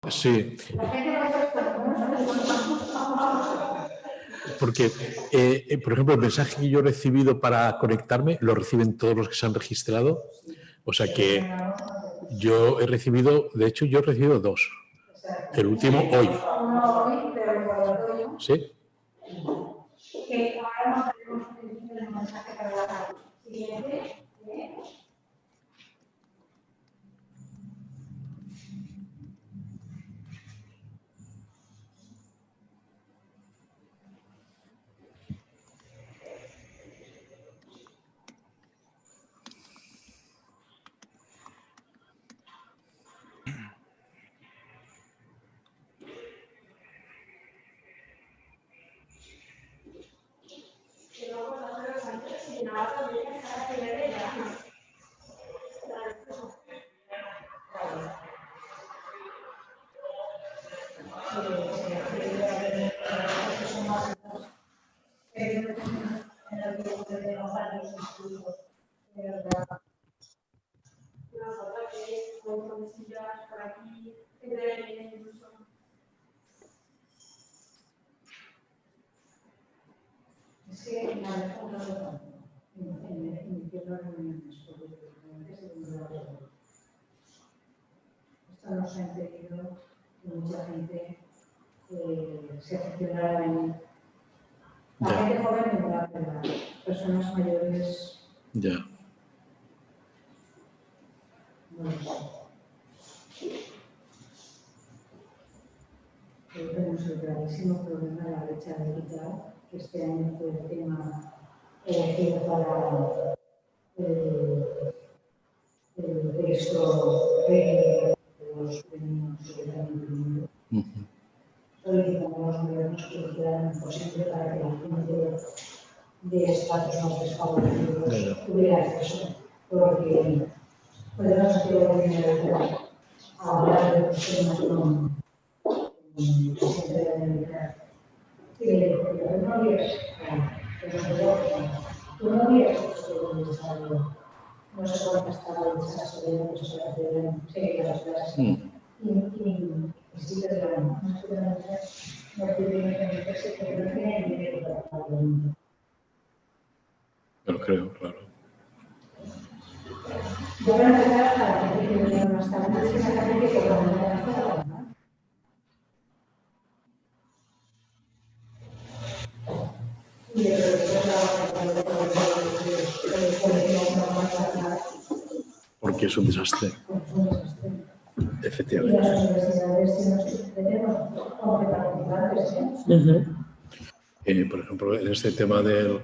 Sí. Porque, por ejemplo, el mensaje que yo he recibido para conectarme lo reciben todos los que se han registrado. O sea que yo he recibido, de hecho, yo he recibido 2. El último hoy. ¿Sí? Que ahora no tenemos el mensaje para la siguiente. Es que en esto nos ha impedido que mucha gente se aficionara a venir. La gente joven vendrá, pero las personas mayores ya no lo sé. Tenemos el gravísimo problema de la brecha digital, que este año fue el tema elegido para el texto de los premios del mundo. Solicitamos a los gobiernos que lo hicieran posible para que la gente de estatus más desfavorecidos tuviera acceso, porque podemos hacer lo que hablar de los temas con gente de la militar. Y le digo, pero no digas, tú no digas que no sé cuántas tablas de seguir las clases. Y sí, pero no pudieron meterse porque no tenían dinero para pagar. Lo creo, claro. Yo voy a empezar a la gente que vinieron más tarde, es esa gente que cuando me han estado, ¿no? Y de porque es un desastre. Efectivamente. Y las universidades, si nos tenemos como que participantes, por ejemplo, en este tema del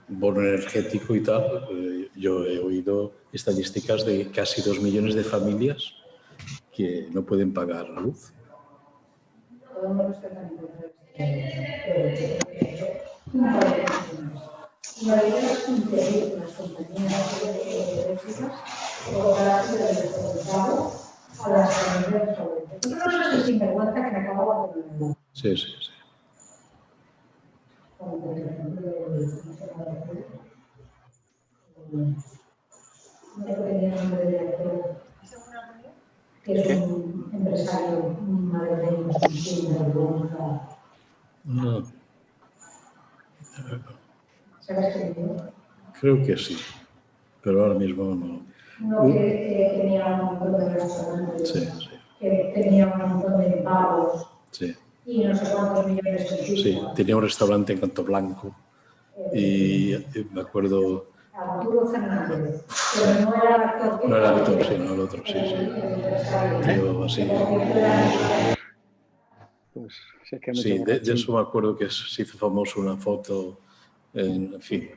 bono energético y tal, yo he oído estadísticas de casi 2 millones de familias que no pueden pagar la luz. La idea es impedir las compañías eléctricas cobrarse del pago a las familias favorecidas. Yo no sé si sinvergüenza que me acabo de poner. Sí, sí, sí. Como por ejemplo, no tenía nombre de director, que es un empresario madrileño, sinvergüenza. No. ¿Sabes qué digo? Creo que sí, pero ahora mismo no. No, que tenía un montón de restaurantes, sí, sí. Que tenía un montón de pagos, sí. Y no sé cuántos millones de euros. Sí, tenía un restaurante en Canto Blanco y me acuerdo... Arturo Fernández, pero no era el actor. No era el actor, sí, no el otro, sí, sí. Tío, así... Pues sí, que sí, de eso me acuerdo que se hizo famoso una foto, en fin,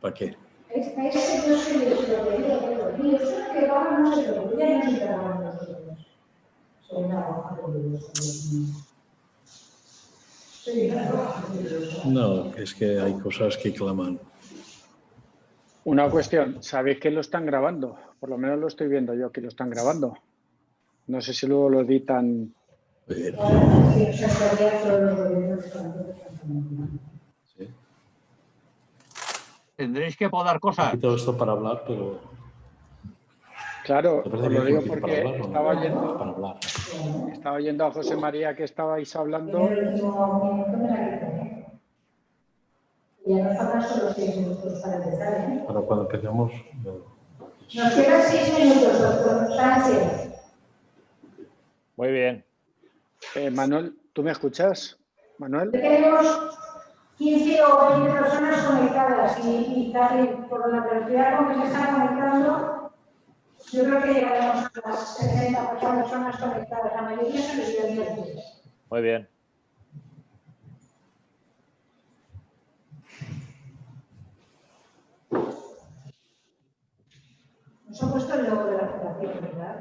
¿para qué? Es que yo soy de lo que es que va, no sé lo que ya no intervamos nosotros. Soy una roja de no, es que hay cosas que claman. Una cuestión, ¿sabéis que lo están grabando? Por lo menos lo estoy viendo yo, que lo están grabando. No sé si luego lo editan. Sí. Tendréis que podar cosas. Aquí todo esto para hablar, pero... Claro, os lo digo porque estaba oyendo... Para hablar. Estaba oyendo a José María que estabais hablando. En el último minuto me la quité. Ya nos faltan solo 6 minutos para empezar, ¿eh? Para cuando empecemos. Nos quedan 6 minutos, doctor Sánchez. Muy bien. Manuel, ¿tú me escuchas? Manuel. Tenemos 15 o 20 personas conectadas y por la velocidad con que se están conectando, yo creo que llegaremos a las 60 personas conectadas. La mayoría se les dio el viernes. Muy bien. Nos ha puesto el logo de la fundación, ¿verdad?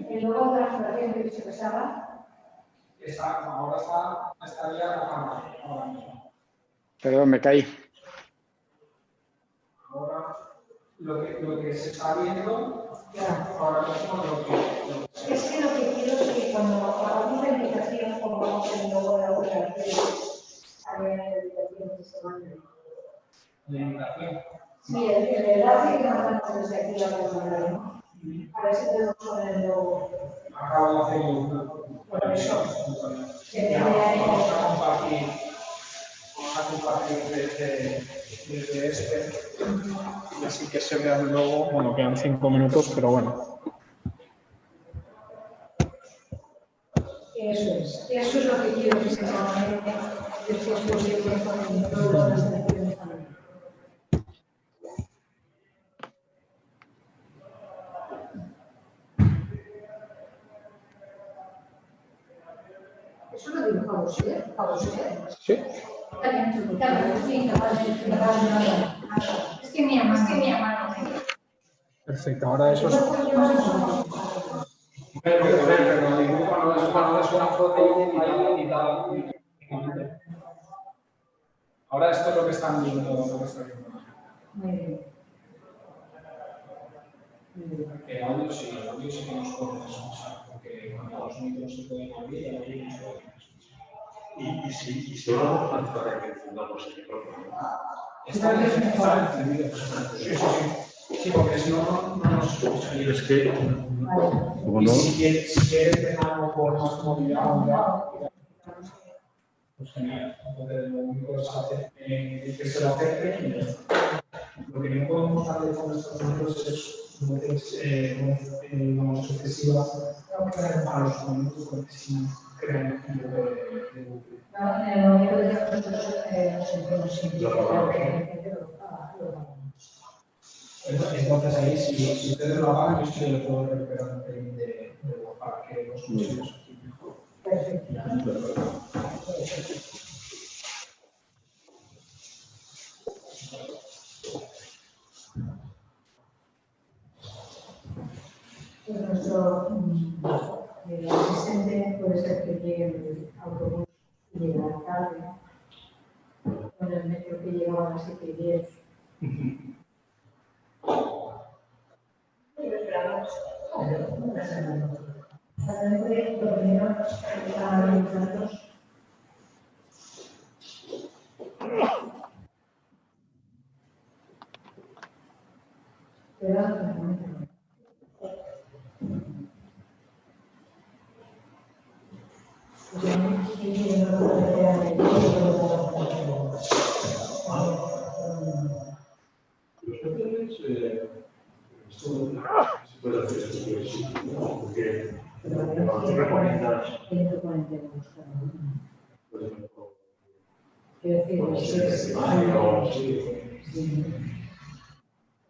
El logo de la fundación que se besaba. Ahora estaría la cámara. Perdón, me caí. Ahora lo que se está viendo, Ya. ahora mismo lo que Es que lo que quiero es que cuando hagamos la invitación, pongamos el logo de la fundación, haga la invitación que se mande. la invitación. Sí, el enlace que mandamos desde aquí a la fundación. A ver si podemos poner el logo. Acabo de hacer una Por eso. vamos a compartir desde este y así que se vea el logo. Bueno, quedan 5 minutos, pero bueno. Eso es lo que quiero que se conecte después posible con todas las elecciones también. Eso lo digo Pausé. Sí. Es que mi hermano. Perfecto, ahora eso es. Pero dibujo no es una foto ahí editado. Ahora esto es lo que están viendo. Muy bien. Audio sí que nos podemos escuchar, porque cuando los micros se pueden abrir, el audio no se puede escuchar. Y si vamos a hacer que encendamos el micrófono. Está encendido. Sí, porque si no, no nos escucha. Es que, como Y no, si quieres tener algo por más comodidad, pues genial. Entonces, lo único es hacer que se lo acerque y ya está. Lo que no podemos hacer con estos números es vamos excesiva a los momentos porque si no crean un ejemplo de bucle. En el momento de que nosotros nos sentimos siempre. Entonces ahí, si ustedes lo hagan, yo sí le puedo recuperar un pelín de voz para que los escuchemos aquí mejor. Perfecto. Pues nuestro asistente puede ser que llegue en el autobús y llegue tarde, con el metro que llegaba a las 7:10. Una semana. Lo primero, a los datos.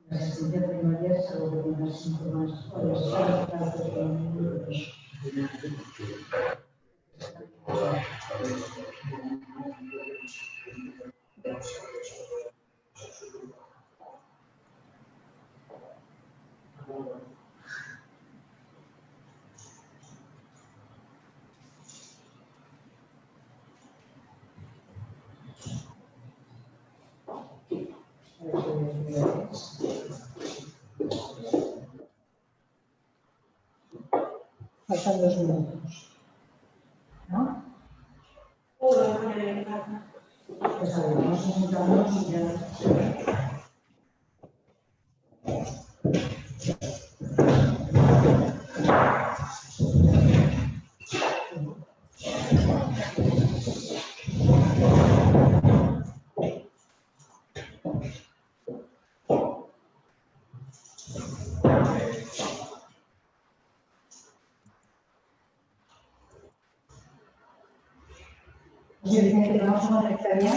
La asistencia primaria es algo que tiene síntomas o faltan 2 minutos, ¿no? Pues vamos a sentarnos y ya. José Vicente, ¿vamos a conectar ya?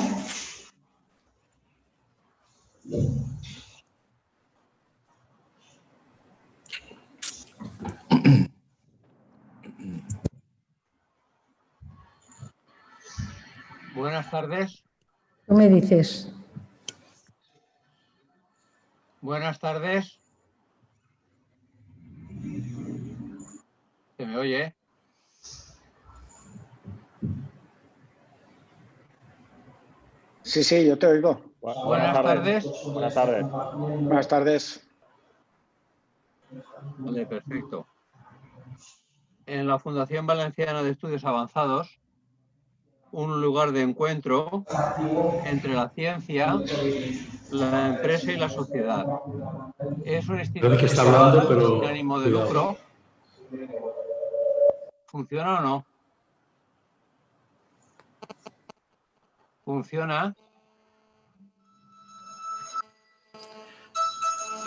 Buenas tardes. Tú me dices. Buenas tardes. ¿Se me oye? Sí, sí, yo te oigo. Buenas tardes. Buenas tardes. Buenas tardes. Vale, perfecto. En la Fundación Valenciana de Estudios Avanzados, un lugar de encuentro entre la ciencia, la empresa y la sociedad. Es una Parece que institución está privada hablando, pero sin ánimo de cuidado. lucro. ¿Funciona o no? ¿Funciona?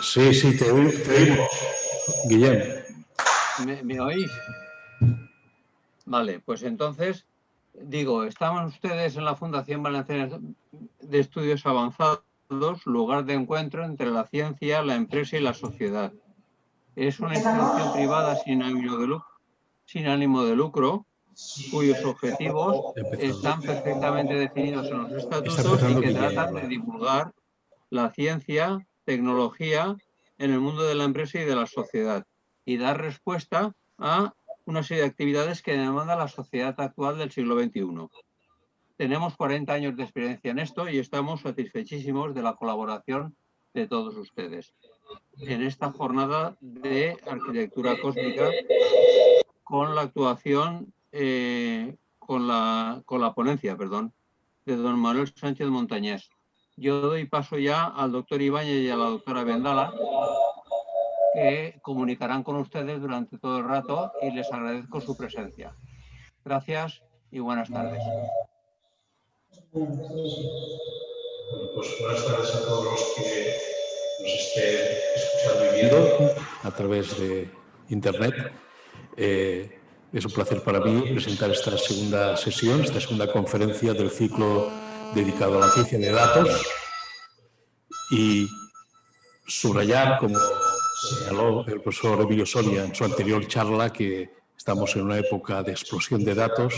Sí, sí, te oímos, Guillem. ¿Me oís? Vale, pues entonces, digo, estamos ustedes en la Fundación Valenciana de Estudios Avanzados, lugar de encuentro entre la ciencia, la empresa y la sociedad. Es una institución privada sin ánimo de lucro, cuyos objetivos están perfectamente definidos en los Está estatutos y empezando que Guillem a tratan de hablar. divulgar la ciencia, tecnología en el mundo de la empresa y de la sociedad y dar respuesta a una serie de actividades que demanda la sociedad actual del siglo XXI. Tenemos 40 años de experiencia en esto y estamos satisfechísimos de la colaboración de todos ustedes en esta jornada de arquitectura cósmica con la actuación, con la ponencia, perdón, de don Manuel Sánchez Montañés. Yo doy paso ya al doctor Ibáñez y a la doctora Vendala, que comunicarán con ustedes durante todo el rato y les agradezco su presencia. Gracias y buenas tardes. Bueno, pues buenas tardes a todos los que nos estén escuchando y viendo a través de Internet. Es un placer para mí presentar esta segunda sesión, esta segunda conferencia del ciclo dedicado a la ciencia de datos y subrayar, como señaló el profesor Emilio Soria en su anterior charla, que estamos en una época de explosión de datos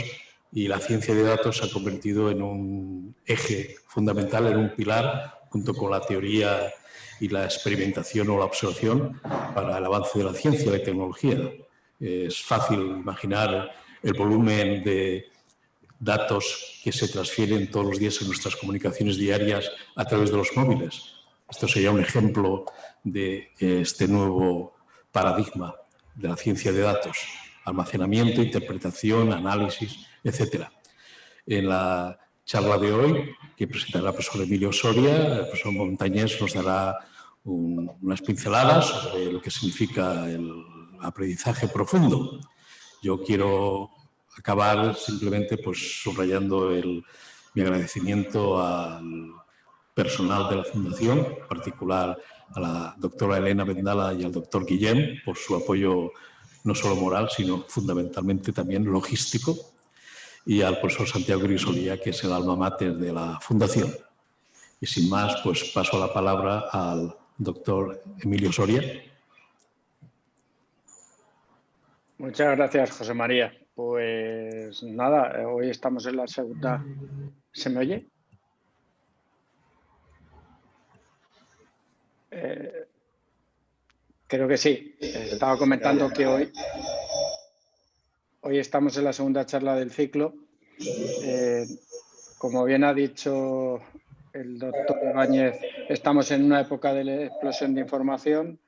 y la ciencia de datos se ha convertido en un eje fundamental, en un pilar, junto con la teoría y la experimentación o la observación para el avance de la ciencia y la tecnología. Es fácil imaginar el volumen de datos que se transfieren todos los días en nuestras comunicaciones diarias a través de los móviles. Esto sería un ejemplo de este nuevo paradigma de la ciencia de datos: almacenamiento, interpretación, análisis, etc. En la charla de hoy, que presentará el profesor Emilio Soria, el profesor Montañés nos dará unas pinceladas sobre lo que significa el aprendizaje profundo. Yo quiero acabar simplemente subrayando mi agradecimiento al personal de la Fundación, en particular a la doctora Elena Vendala y al doctor Guillem, por su apoyo no solo moral, sino fundamentalmente también logístico, y al profesor Santiago Grisolía, que es el alma mater de la Fundación. Y sin más, pues paso la palabra al doctor Emilio Soria. Muchas gracias, José María. Pues nada, hoy estamos en la segunda. ¿Se me oye? Creo que sí. Estaba comentando que hoy estamos en la segunda charla del ciclo. Como bien ha dicho el doctor Ibáñez, estamos en una época de explosión de información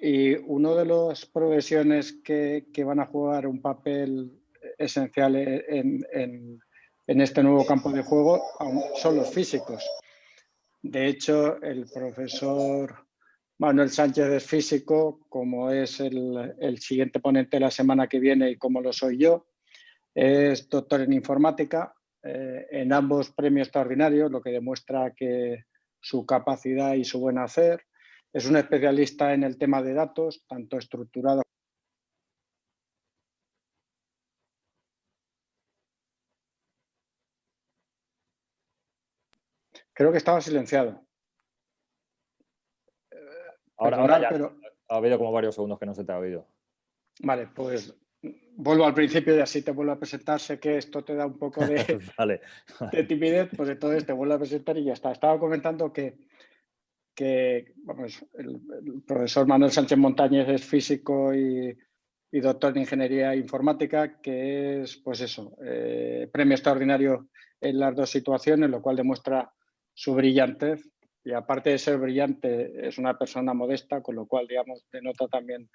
y una de las profesiones que van a jugar un papel esencial en este nuevo campo de juego son los físicos. De hecho, el profesor Manuel Sánchez es físico, como es el siguiente ponente la semana que viene y como lo soy yo. Es doctor en informática, en ambos premios extraordinarios, lo que demuestra que su capacidad y su buen hacer. Es un especialista en el tema de datos, tanto estructurados Creo que estaba silenciado. Ahora ya Pero... ha habido como varios segundos que no se te ha oído. Vale, pues vuelvo al principio y así te vuelvo a presentar. Sé que esto te da un poco de, Vale. de timidez, pues entonces te vuelvo a presentar y ya está. Estaba comentando que vamos, el profesor Manuel Sánchez Montañez es físico y doctor en Ingeniería Informática, que es, pues eso, premio extraordinario en las dos situaciones, lo cual demuestra su brillantez. Y aparte de ser brillante, es una persona modesta, con lo cual, digamos, denota también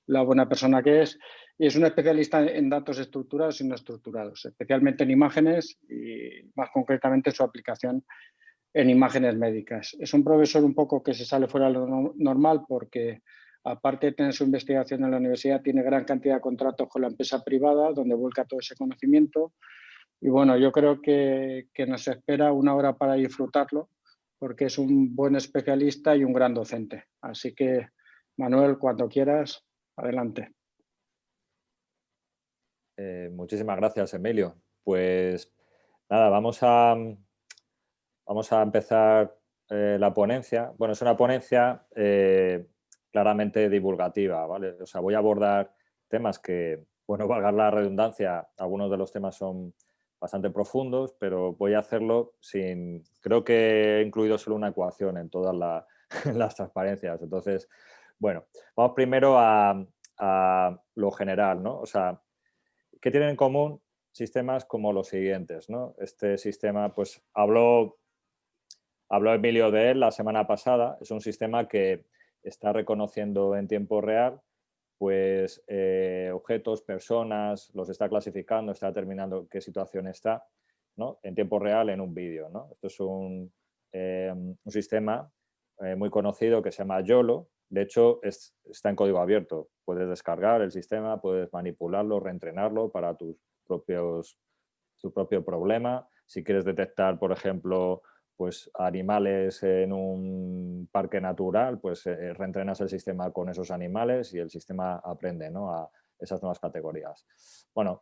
la buena persona que es. Y es un especialista en datos estructurados y no estructurados, especialmente en imágenes y más concretamente su aplicación en imágenes médicas. Es un profesor un poco que se sale fuera de lo normal porque, aparte de tener su investigación en la universidad, tiene gran cantidad de contratos con la empresa privada donde vuelca todo ese conocimiento. Y bueno, yo creo que nos espera una hora para disfrutarlo porque es un buen especialista y un gran docente. Así que, Manuel, cuando quieras, adelante. Muchísimas gracias, Emilio. Pues nada, vamos a empezar la ponencia. Bueno, es una ponencia claramente divulgativa, ¿vale? O sea, voy a abordar temas que, bueno, valga la redundancia, algunos de los temas son bastante profundos, pero voy a hacerlo sin... Creo que he incluido solo una ecuación en todas las transparencias. Entonces, bueno, vamos primero a lo general, ¿no? O sea, ¿qué tienen en común sistemas como los siguientes, ¿no? Este sistema, pues habló Emilio de él la semana pasada. Es un sistema que está reconociendo en tiempo real pues, objetos, personas, los está clasificando, está determinando qué situación está, ¿no? En tiempo real en un vídeo, ¿no? Esto es un sistema muy conocido que se llama YOLO. De hecho, está en código abierto. Puedes descargar el sistema, puedes manipularlo, reentrenarlo para tu propio problema. Si quieres detectar, por ejemplo, pues animales en un parque natural, pues reentrenas el sistema con esos animales y el sistema aprende, ¿no?, a esas nuevas categorías. Bueno,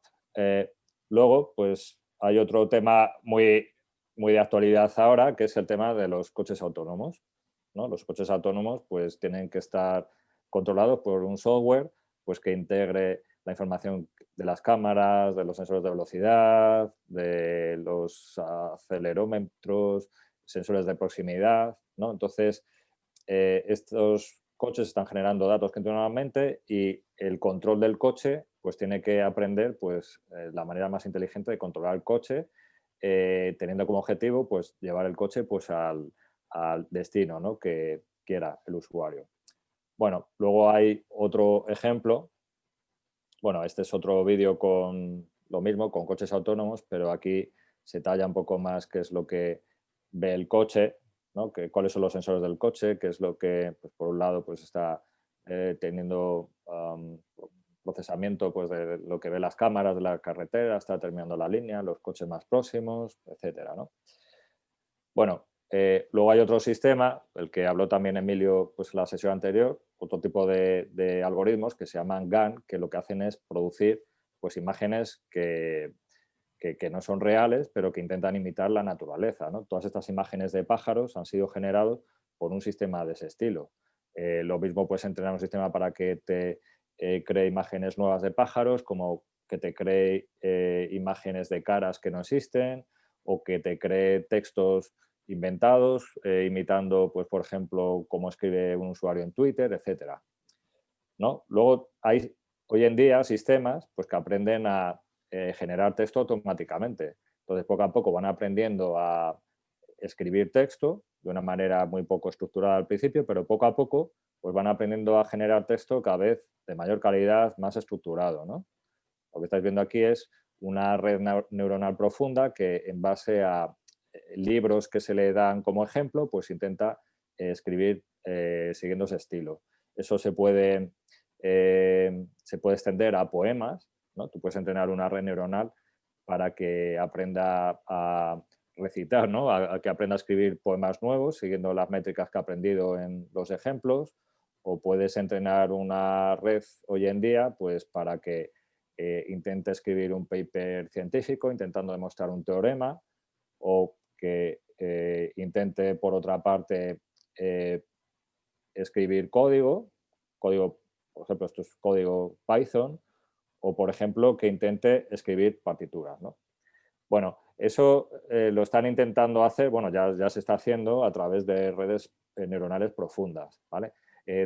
luego pues hay otro tema muy de actualidad ahora, que es el tema de los coches autónomos, ¿no? Los coches autónomos pues tienen que estar controlados por un software pues que integre la información de las cámaras, de los sensores de velocidad, de los acelerómetros, sensores de proximidad, ¿no? Entonces, estos coches están generando datos continuamente y el control del coche pues tiene que aprender pues, la manera más inteligente de controlar el coche, teniendo como objetivo pues, llevar el coche pues, al destino, ¿no?, que quiera el usuario. Bueno, luego hay otro ejemplo. Bueno, este es otro vídeo con lo mismo, con coches autónomos, pero aquí se talla un poco más qué es lo que ve el coche, ¿no? Cuáles son los sensores del coche, qué es lo que, pues, por un lado, pues, está teniendo procesamiento pues, de lo que ve las cámaras de la carretera, está terminando la línea, los coches más próximos, etcétera, ¿no? Bueno, luego hay otro sistema, el que habló también Emilio pues, en la sesión anterior, otro tipo de algoritmos que se llaman GAN, que lo que hacen es producir pues, imágenes que no son reales, pero que intentan imitar la naturaleza, ¿no? Todas estas imágenes de pájaros han sido generadas por un sistema de ese estilo. Lo mismo puedes entrenar un sistema para que te cree imágenes nuevas de pájaros, como que te cree imágenes de caras que no existen, o que te cree textos inventados, imitando, pues, por ejemplo, cómo escribe un usuario en Twitter, etcétera, ¿no? Luego hay hoy en día sistemas pues, que aprenden a generar texto automáticamente. Entonces, poco a poco van aprendiendo a escribir texto de una manera muy poco estructurada al principio, pero poco a poco pues, van aprendiendo a generar texto cada vez de mayor calidad, más estructurado, ¿no? Lo que estáis viendo aquí es una red neuronal profunda que, en base a libros que se le dan como ejemplo, pues intenta escribir siguiendo ese estilo. Eso se puede extender a poemas, ¿no? Tú puedes entrenar una red neuronal para que aprenda a recitar, ¿no? A que aprenda a escribir poemas nuevos siguiendo las métricas que ha aprendido en los ejemplos, o puedes entrenar una red hoy en día pues, para que intente escribir un paper científico intentando demostrar un teorema, o que intente, por otra parte, escribir código, por ejemplo, esto es código Python, o, por ejemplo, que intente escribir partituras, ¿no? Bueno, eso lo están intentando hacer, bueno, ya se está haciendo a través de redes neuronales profundas, ¿vale?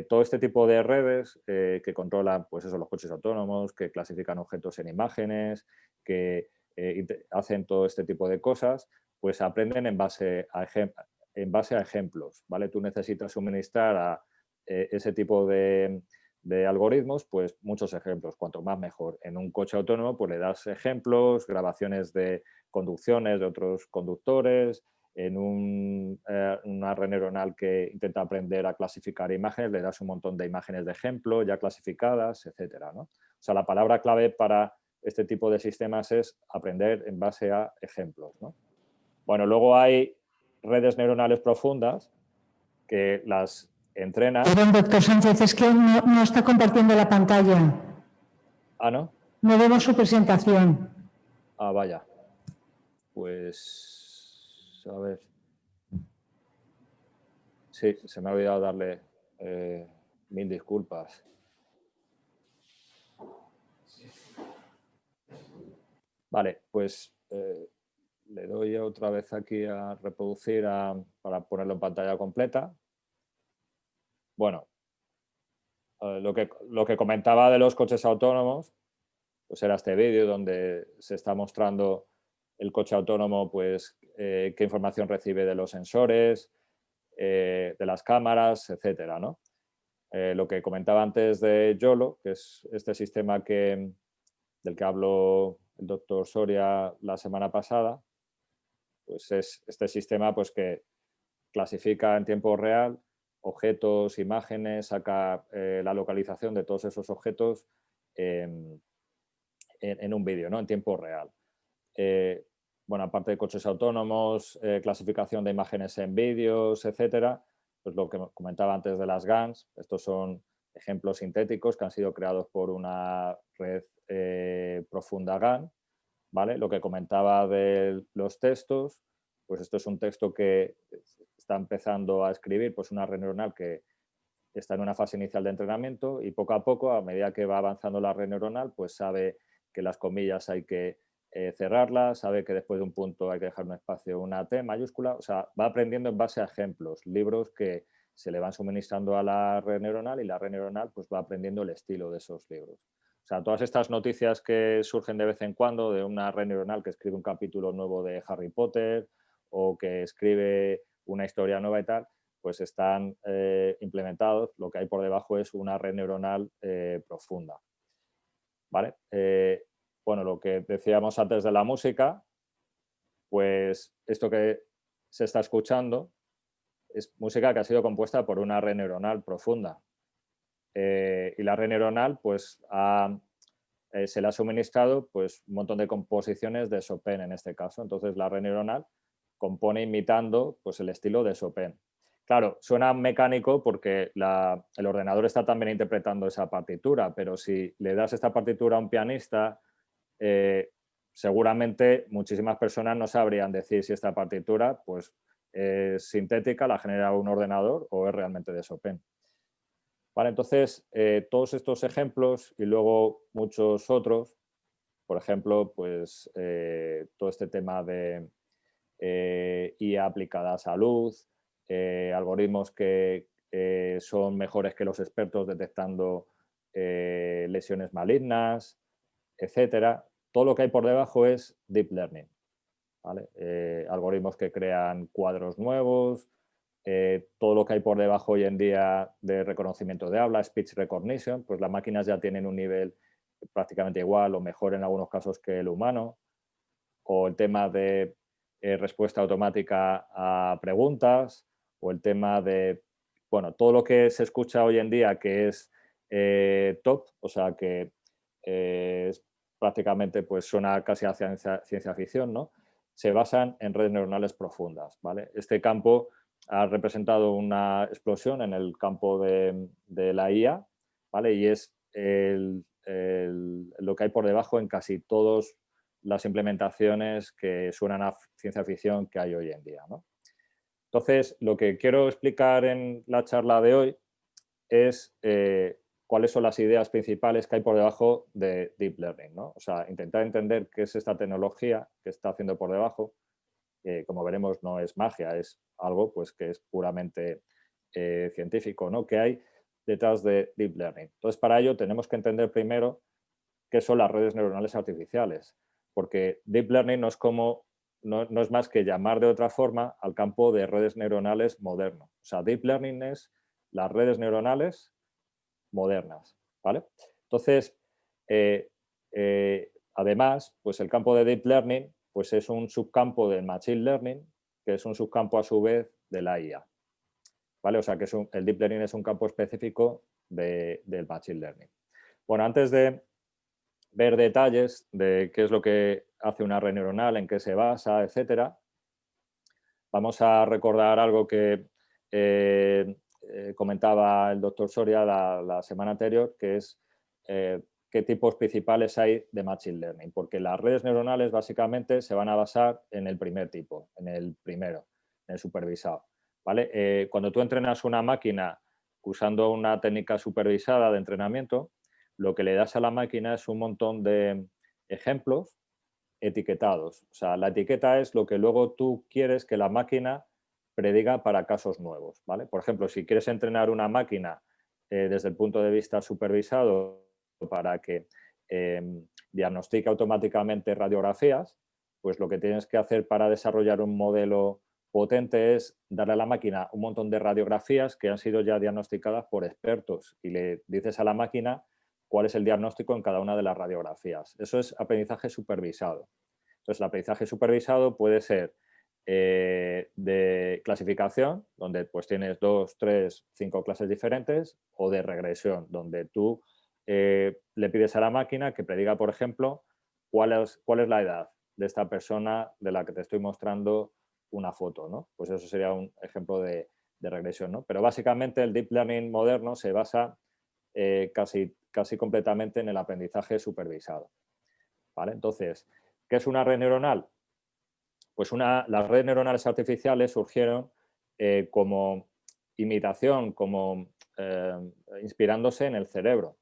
Todo este tipo de redes que controlan, pues eso, los coches autónomos, que clasifican objetos en imágenes, que hacen todo este tipo de cosas, pues aprenden en base a ejemplos, ¿vale? Tú necesitas suministrar a ese tipo de algoritmos, pues muchos ejemplos, cuanto más mejor. En un coche autónomo, pues le das ejemplos, grabaciones de conducciones de otros conductores. En una red neuronal que intenta aprender a clasificar imágenes, le das un montón de imágenes de ejemplo ya clasificadas, etcétera, ¿no? O sea, la palabra clave para este tipo de sistemas es aprender en base a ejemplos, ¿no? Bueno, luego hay redes neuronales profundas que las entrenan. Perdón, doctor Sánchez, es que no está compartiendo la pantalla. Ah, ¿no? No vemos su presentación. Ah, vaya. Pues, a ver. Sí, se me ha olvidado darle 1000 disculpas. Vale, pues le doy otra vez aquí a reproducir para ponerlo en pantalla completa. Bueno, lo que comentaba de los coches autónomos, pues era este vídeo donde se está mostrando el coche autónomo, pues qué información recibe de los sensores, de las cámaras, etcétera, ¿no? Lo que comentaba antes de YOLO, que es este sistema del que habló el doctor Soria la semana pasada, pues es este sistema pues, que clasifica en tiempo real objetos, imágenes, saca la localización de todos esos objetos en un vídeo, ¿no? En tiempo real. Bueno, aparte de coches autónomos, clasificación de imágenes en vídeos, etcétera, pues lo que comentaba antes de las GANs, estos son ejemplos sintéticos que han sido creados por una red profunda GAN, ¿vale? Lo que comentaba de los textos, pues esto es un texto que está empezando a escribir, pues una red neuronal que está en una fase inicial de entrenamiento y poco a poco, a medida que va avanzando la red neuronal, pues sabe que las comillas hay que cerrarlas, sabe que después de un punto hay que dejar un espacio, una T mayúscula, o sea, va aprendiendo en base a ejemplos, libros que se le van suministrando a la red neuronal y la red neuronal pues va aprendiendo el estilo de esos libros. O sea, todas estas noticias que surgen de vez en cuando de una red neuronal que escribe un capítulo nuevo de Harry Potter o que escribe una historia nueva y tal, pues están implementados. Lo que hay por debajo es una red neuronal profunda. ¿Vale? Bueno, lo que decíamos antes de la música, pues esto que se está escuchando es música que ha sido compuesta por una red neuronal profunda. Y la red neuronal, pues, se le ha suministrado pues, un montón de composiciones de Chopin en este caso. Entonces, la red neuronal compone imitando pues, el estilo de Chopin. Claro, suena mecánico porque el ordenador está también interpretando esa partitura, pero si le das esta partitura a un pianista, seguramente muchísimas personas no sabrían decir si esta partitura pues, es sintética, la genera un ordenador o es realmente de Chopin. Vale, entonces, todos estos ejemplos y luego muchos otros, por ejemplo, pues, todo este tema de IA aplicada a salud, algoritmos que son mejores que los expertos detectando lesiones malignas, etcétera. Todo lo que hay por debajo es deep learning, ¿vale? Algoritmos que crean cuadros nuevos, todo lo que hay por debajo hoy en día de reconocimiento de habla, speech recognition, pues las máquinas ya tienen un nivel prácticamente igual o mejor en algunos casos que el humano, o el tema de respuesta automática a preguntas, o el tema de, bueno, todo lo que se escucha hoy en día que es top, o sea, que prácticamente pues suena casi a ciencia ficción, ¿no? Se basan en redes neuronales profundas, ¿vale? Este campo ha representado una explosión en el campo de la IA, ¿vale? Y es lo que hay por debajo en casi todas las implementaciones que suenan a ciencia ficción que hay hoy en día, ¿no? Entonces, lo que quiero explicar en la charla de hoy es cuáles son las ideas principales que hay por debajo de Deep Learning, ¿no? O sea, intentar entender qué es esta tecnología que está haciendo por debajo. Como veremos, no es magia, es algo pues, que es puramente científico, ¿no? Que hay detrás de Deep Learning. Entonces, para ello tenemos que entender primero qué son las redes neuronales artificiales, porque Deep Learning no es más que llamar de otra forma al campo de redes neuronales moderno. O sea, Deep Learning es las redes neuronales modernas, ¿vale? Entonces, además, pues el campo de Deep Learning pues es un subcampo del Machine Learning, que es un subcampo a su vez de la IA, ¿vale? O sea, que el Deep Learning es un campo específico del Machine Learning. Bueno, antes de ver detalles de qué es lo que hace una red neuronal, en qué se basa, etcétera, vamos a recordar algo que comentaba el doctor Soria la semana anterior, que es qué tipos principales hay de Machine Learning, porque las redes neuronales básicamente se van a basar en el primer tipo, en el primero, en el supervisado, ¿vale? Cuando tú entrenas una máquina usando una técnica supervisada de entrenamiento, lo que le das a la máquina es un montón de ejemplos etiquetados. O sea, la etiqueta es lo que luego tú quieres que la máquina prediga para casos nuevos, ¿vale? Por ejemplo, si quieres entrenar una máquina desde el punto de vista supervisado para que diagnostique automáticamente radiografías, pues lo que tienes que hacer para desarrollar un modelo potente es darle a la máquina un montón de radiografías que han sido ya diagnosticadas por expertos y le dices a la máquina cuál es el diagnóstico en cada una de las radiografías. Eso es aprendizaje supervisado. Entonces, el aprendizaje supervisado puede ser de clasificación, donde pues tienes 2, 3, 5 clases diferentes, o de regresión, donde tú le pides a la máquina que prediga, por ejemplo, cuál es la edad de esta persona de la que te estoy mostrando una foto, ¿no? Pues eso sería un ejemplo de regresión, ¿no? Pero básicamente el Deep Learning moderno se basa casi completamente en el aprendizaje supervisado, ¿vale? Entonces, ¿qué es una red neuronal? Pues las redes neuronales artificiales surgieron como imitación, como inspirándose en el cerebro,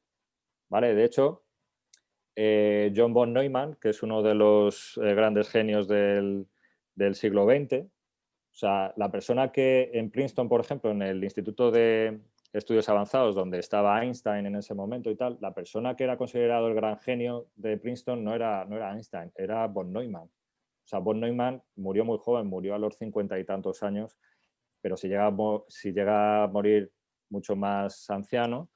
¿vale? De hecho, John von Neumann, que es uno de los grandes genios del siglo XX, o sea, la persona que en Princeton, por ejemplo, en el Instituto de Estudios Avanzados, donde estaba Einstein en ese momento y tal, la persona que era considerado el gran genio de Princeton no era Einstein, era von Neumann. O sea, von Neumann murió muy joven, murió a los 50 y tantos años, pero si llega a morir mucho más anciano,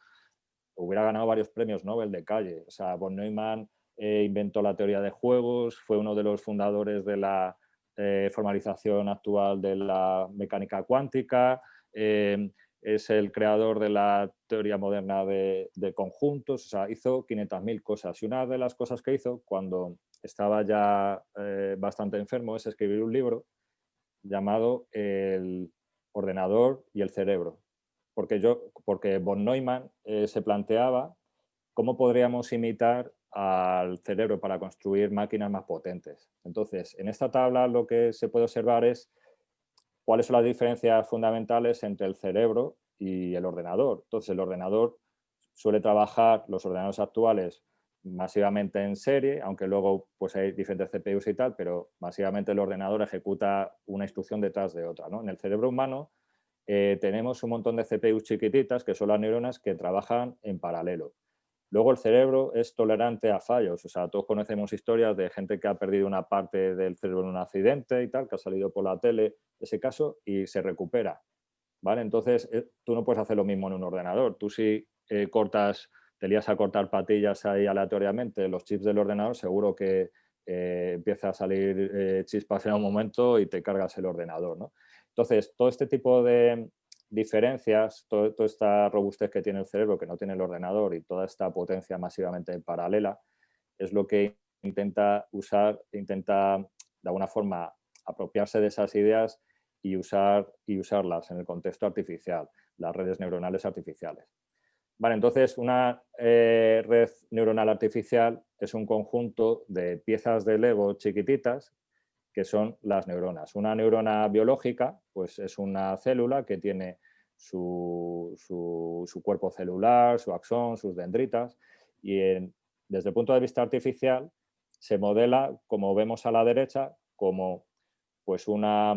hubiera ganado varios premios Nobel de calle. O sea, von Neumann inventó la teoría de juegos, fue uno de los fundadores de la formalización actual de la mecánica cuántica, es el creador de la teoría moderna de conjuntos, o sea, hizo 500.000 cosas. Y una de las cosas que hizo cuando estaba ya bastante enfermo es escribir un libro llamado El ordenador y el cerebro. Porque von Neumann se planteaba cómo podríamos imitar al cerebro para construir máquinas más potentes. Entonces, en esta tabla lo que se puede observar es cuáles son las diferencias fundamentales entre el cerebro y el ordenador. Entonces, el ordenador suele trabajar, los ordenadores actuales, masivamente en serie, aunque luego pues, hay diferentes CPUs y tal, pero masivamente el ordenador ejecuta una instrucción detrás de otra, ¿no? En el cerebro humano tenemos un montón de CPUs chiquititas, que son las neuronas, que trabajan en paralelo. Luego el cerebro es tolerante a fallos, o sea, todos conocemos historias de gente que ha perdido una parte del cerebro en un accidente y tal, que ha salido por la tele ese caso y se recupera, ¿vale? Entonces, tú no puedes hacer lo mismo en un ordenador. Tú si te lías a cortar patillas ahí aleatoriamente, los chips del ordenador, seguro que empieza a salir chispas en un momento y te cargas el ordenador, ¿no? Entonces, todo este tipo de diferencias, toda esta robustez que tiene el cerebro, que no tiene el ordenador, y toda esta potencia masivamente paralela, es lo que intenta de alguna forma apropiarse de esas ideas y usarlas en el contexto artificial, las redes neuronales artificiales. Vale, entonces una red neuronal artificial es un conjunto de piezas de Lego chiquititas que son las neuronas. Una neurona biológica, pues es una célula que tiene su cuerpo celular, su axón, sus dendritas, y desde el punto de vista artificial se modela, como vemos a la derecha, como pues una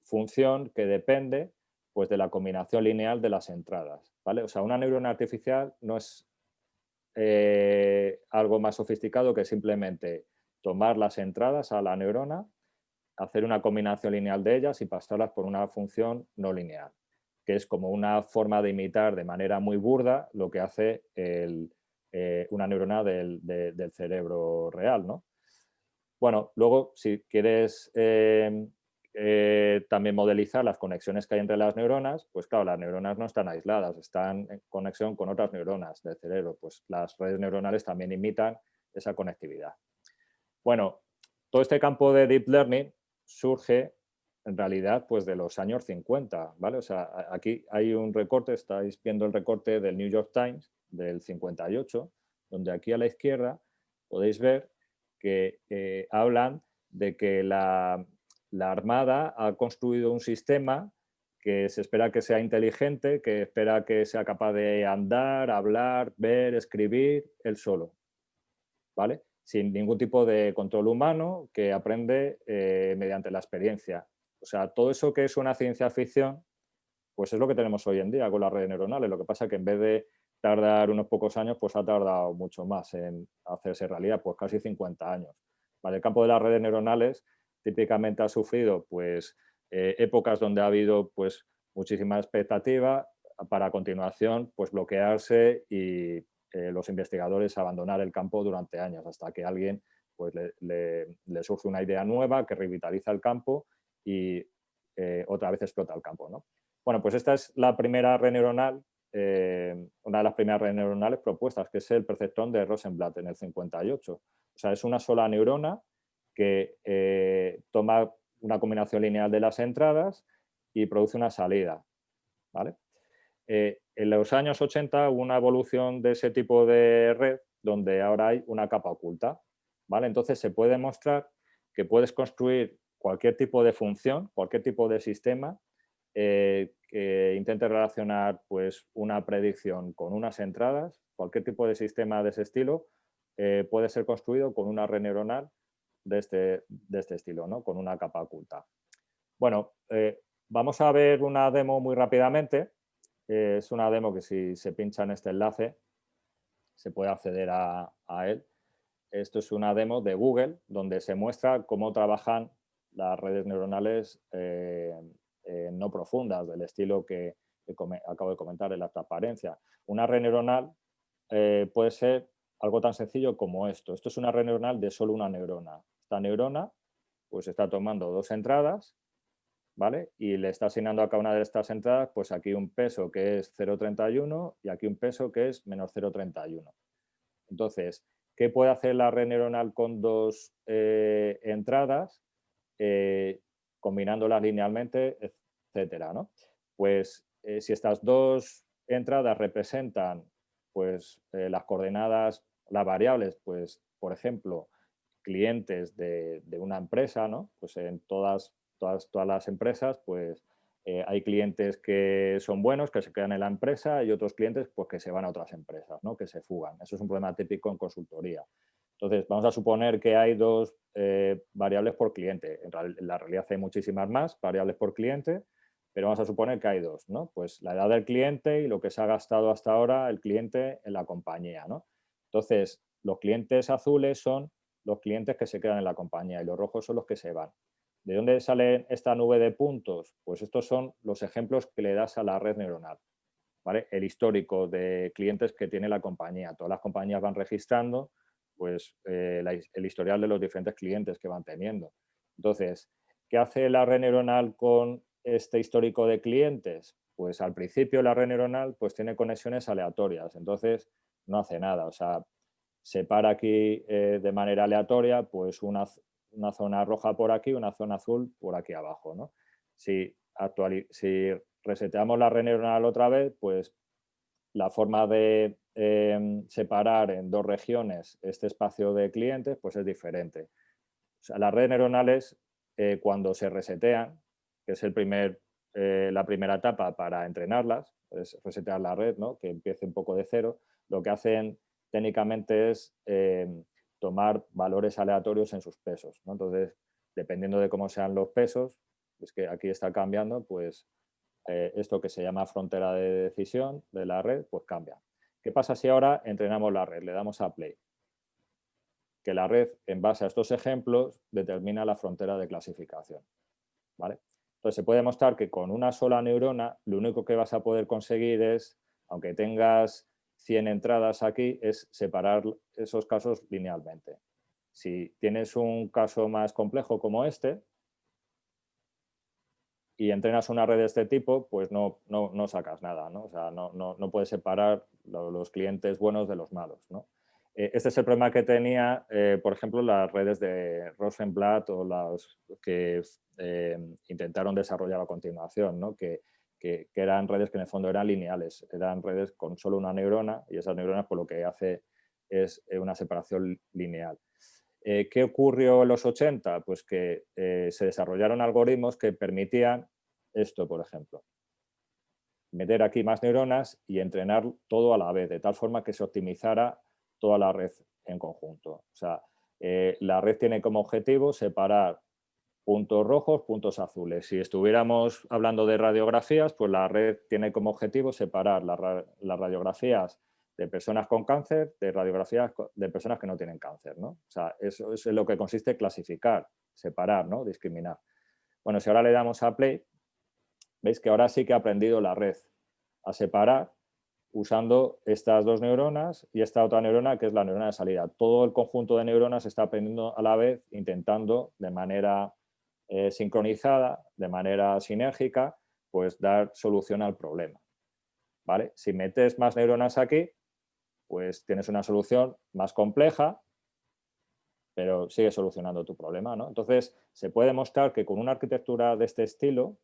función que depende pues de la combinación lineal de las entradas, ¿vale? O sea, una neurona artificial no es algo más sofisticado que simplemente tomar las entradas a la neurona, hacer una combinación lineal de ellas y pasarlas por una función no lineal, que es como una forma de imitar de manera muy burda lo que hace una neurona del cerebro real, ¿no? Bueno, luego, si quieres también modelizar las conexiones que hay entre las neuronas, pues claro, las neuronas no están aisladas, están en conexión con otras neuronas del cerebro. Pues las redes neuronales también imitan esa conectividad. Bueno, todo este campo de Deep Learning surge en realidad pues de los años 50, ¿vale? O sea, aquí hay un recorte, estáis viendo el recorte del New York Times del 58, donde aquí a la izquierda podéis ver que hablan de que la Armada ha construido un sistema que se espera que sea inteligente, que espera que sea capaz de andar, hablar, ver, escribir, él solo, ¿vale? Sin ningún tipo de control humano, que aprende mediante la experiencia. O sea, todo eso que es una ciencia ficción, pues es lo que tenemos hoy en día con las redes neuronales. Lo que pasa es que en vez de tardar unos pocos años, pues ha tardado mucho más en hacerse realidad, pues casi 50 años. ¿Vale? El campo de las redes neuronales típicamente ha sufrido pues, épocas donde ha habido pues, muchísima expectativa para a continuación pues, bloquearse y los investigadores abandonar el campo durante años hasta que alguien pues, le surge una idea nueva que revitaliza el campo y otra vez explota el campo, ¿no? Bueno, pues esta es la primera red neuronal, una de las primeras redes neuronales propuestas, que es el perceptrón de Rosenblatt en el 58. O sea, es una sola neurona que toma una combinación lineal de las entradas y produce una salida, ¿vale? En los años 80 hubo una evolución de ese tipo de red donde ahora hay una capa oculta, ¿vale? Entonces se puede mostrar que puedes construir cualquier tipo de función, cualquier tipo de sistema que intente relacionar pues, una predicción con unas entradas, cualquier tipo de sistema de ese estilo puede ser construido con una red neuronal de este estilo, ¿no? Con una capa oculta. Bueno, vamos a ver una demo muy rápidamente. Es una demo que si se pincha en este enlace se puede acceder a él. Esto es una demo de Google donde se muestra cómo trabajan las redes neuronales no profundas, del estilo que acabo de comentar en la transparencia. Una red neuronal puede ser algo tan sencillo como esto. Esto es una red neuronal de solo una neurona. Esta neurona pues está tomando dos entradas, ¿vale? Y le está asignando a cada una de estas entradas pues aquí un peso que es 0,31 y aquí un peso que es menos 0,31. Entonces, ¿qué puede hacer la red neuronal con dos entradas? Combinándolas linealmente, etcétera, ¿no? Pues si estas dos entradas representan pues, las coordenadas, las variables, pues, por ejemplo, clientes de una empresa, ¿no? Pues en todas las empresas, pues hay clientes que son buenos, que se quedan en la empresa y otros clientes pues, que se van a otras empresas, ¿no? Que se fugan. Eso es un problema típico en consultoría. Entonces, vamos a suponer que hay dos variables por cliente. En la realidad hay muchísimas más variables por cliente, pero vamos a suponer que hay dos, ¿no? Pues la edad del cliente y lo que se ha gastado hasta ahora el cliente en la compañía, ¿no? Entonces, los clientes azules son los clientes que se quedan en la compañía y los rojos son los que se van. ¿De dónde sale esta nube de puntos? Pues estos son los ejemplos que le das a la red neuronal, ¿vale? El histórico de clientes que tiene la compañía. Todas las compañías van registrando pues, el historial de los diferentes clientes que van teniendo. Entonces, ¿qué hace la red neuronal con este histórico de clientes? Pues al principio la red neuronal pues, tiene conexiones aleatorias, entonces no hace nada. O sea, separa aquí de manera aleatoria pues una zona roja por aquí, una zona azul por aquí abajo, ¿no? Si reseteamos la red neuronal otra vez, pues la forma de separar en dos regiones este espacio de clientes pues es diferente. O sea, las redes neuronales cuando se resetean, que es la primera etapa para entrenarlas, es resetear la red, ¿no? Que empiece un poco de cero, lo que hacen técnicamente es tomar valores aleatorios en sus pesos, ¿no? Entonces, dependiendo de cómo sean los pesos, es que aquí está cambiando, pues esto que se llama frontera de decisión de la red, pues cambia. ¿Qué pasa si ahora entrenamos la red? Le damos a play. Que la red, en base a estos ejemplos, determina la frontera de clasificación, ¿vale? Entonces, se puede demostrar que con una sola neurona, lo único que vas a poder conseguir es, aunque tengas 100 entradas aquí, es separar esos casos linealmente. Si tienes un caso más complejo como este y entrenas una red de este tipo, pues no sacas nada, ¿no? O sea, no puedes separar los clientes buenos de los malos, ¿no? Este es el problema que tenía, por ejemplo, las redes de Rosenblatt o las que intentaron desarrollar a continuación, ¿no? Que eran redes que en el fondo eran lineales, eran redes con solo una neurona y esas neuronas pues, lo que hace es una separación lineal. ¿Qué ocurrió en los 80? Pues que se desarrollaron algoritmos que permitían esto, por ejemplo. Meter aquí más neuronas y entrenar todo a la vez, de tal forma que se optimizara toda la red en conjunto. O sea, la red tiene como objetivo separar puntos rojos, puntos azules. Si estuviéramos hablando de radiografías, pues la red tiene como objetivo separar las radiografías de personas con cáncer de radiografías de personas que no tienen cáncer, ¿no? O sea, eso es en lo que consiste clasificar, separar, ¿no? Discriminar. Bueno, si ahora le damos a play, veis que ahora sí que ha aprendido la red a separar usando estas dos neuronas y esta otra neurona que es la neurona de salida. Todo el conjunto de neuronas está aprendiendo a la vez, intentando de manera sincronizada, de manera sinérgica, pues dar solución al problema, ¿vale? Si metes más neuronas aquí, pues tienes una solución más compleja, pero sigue solucionando tu problema, ¿no? Entonces, se puede demostrar que con una arquitectura de este estilo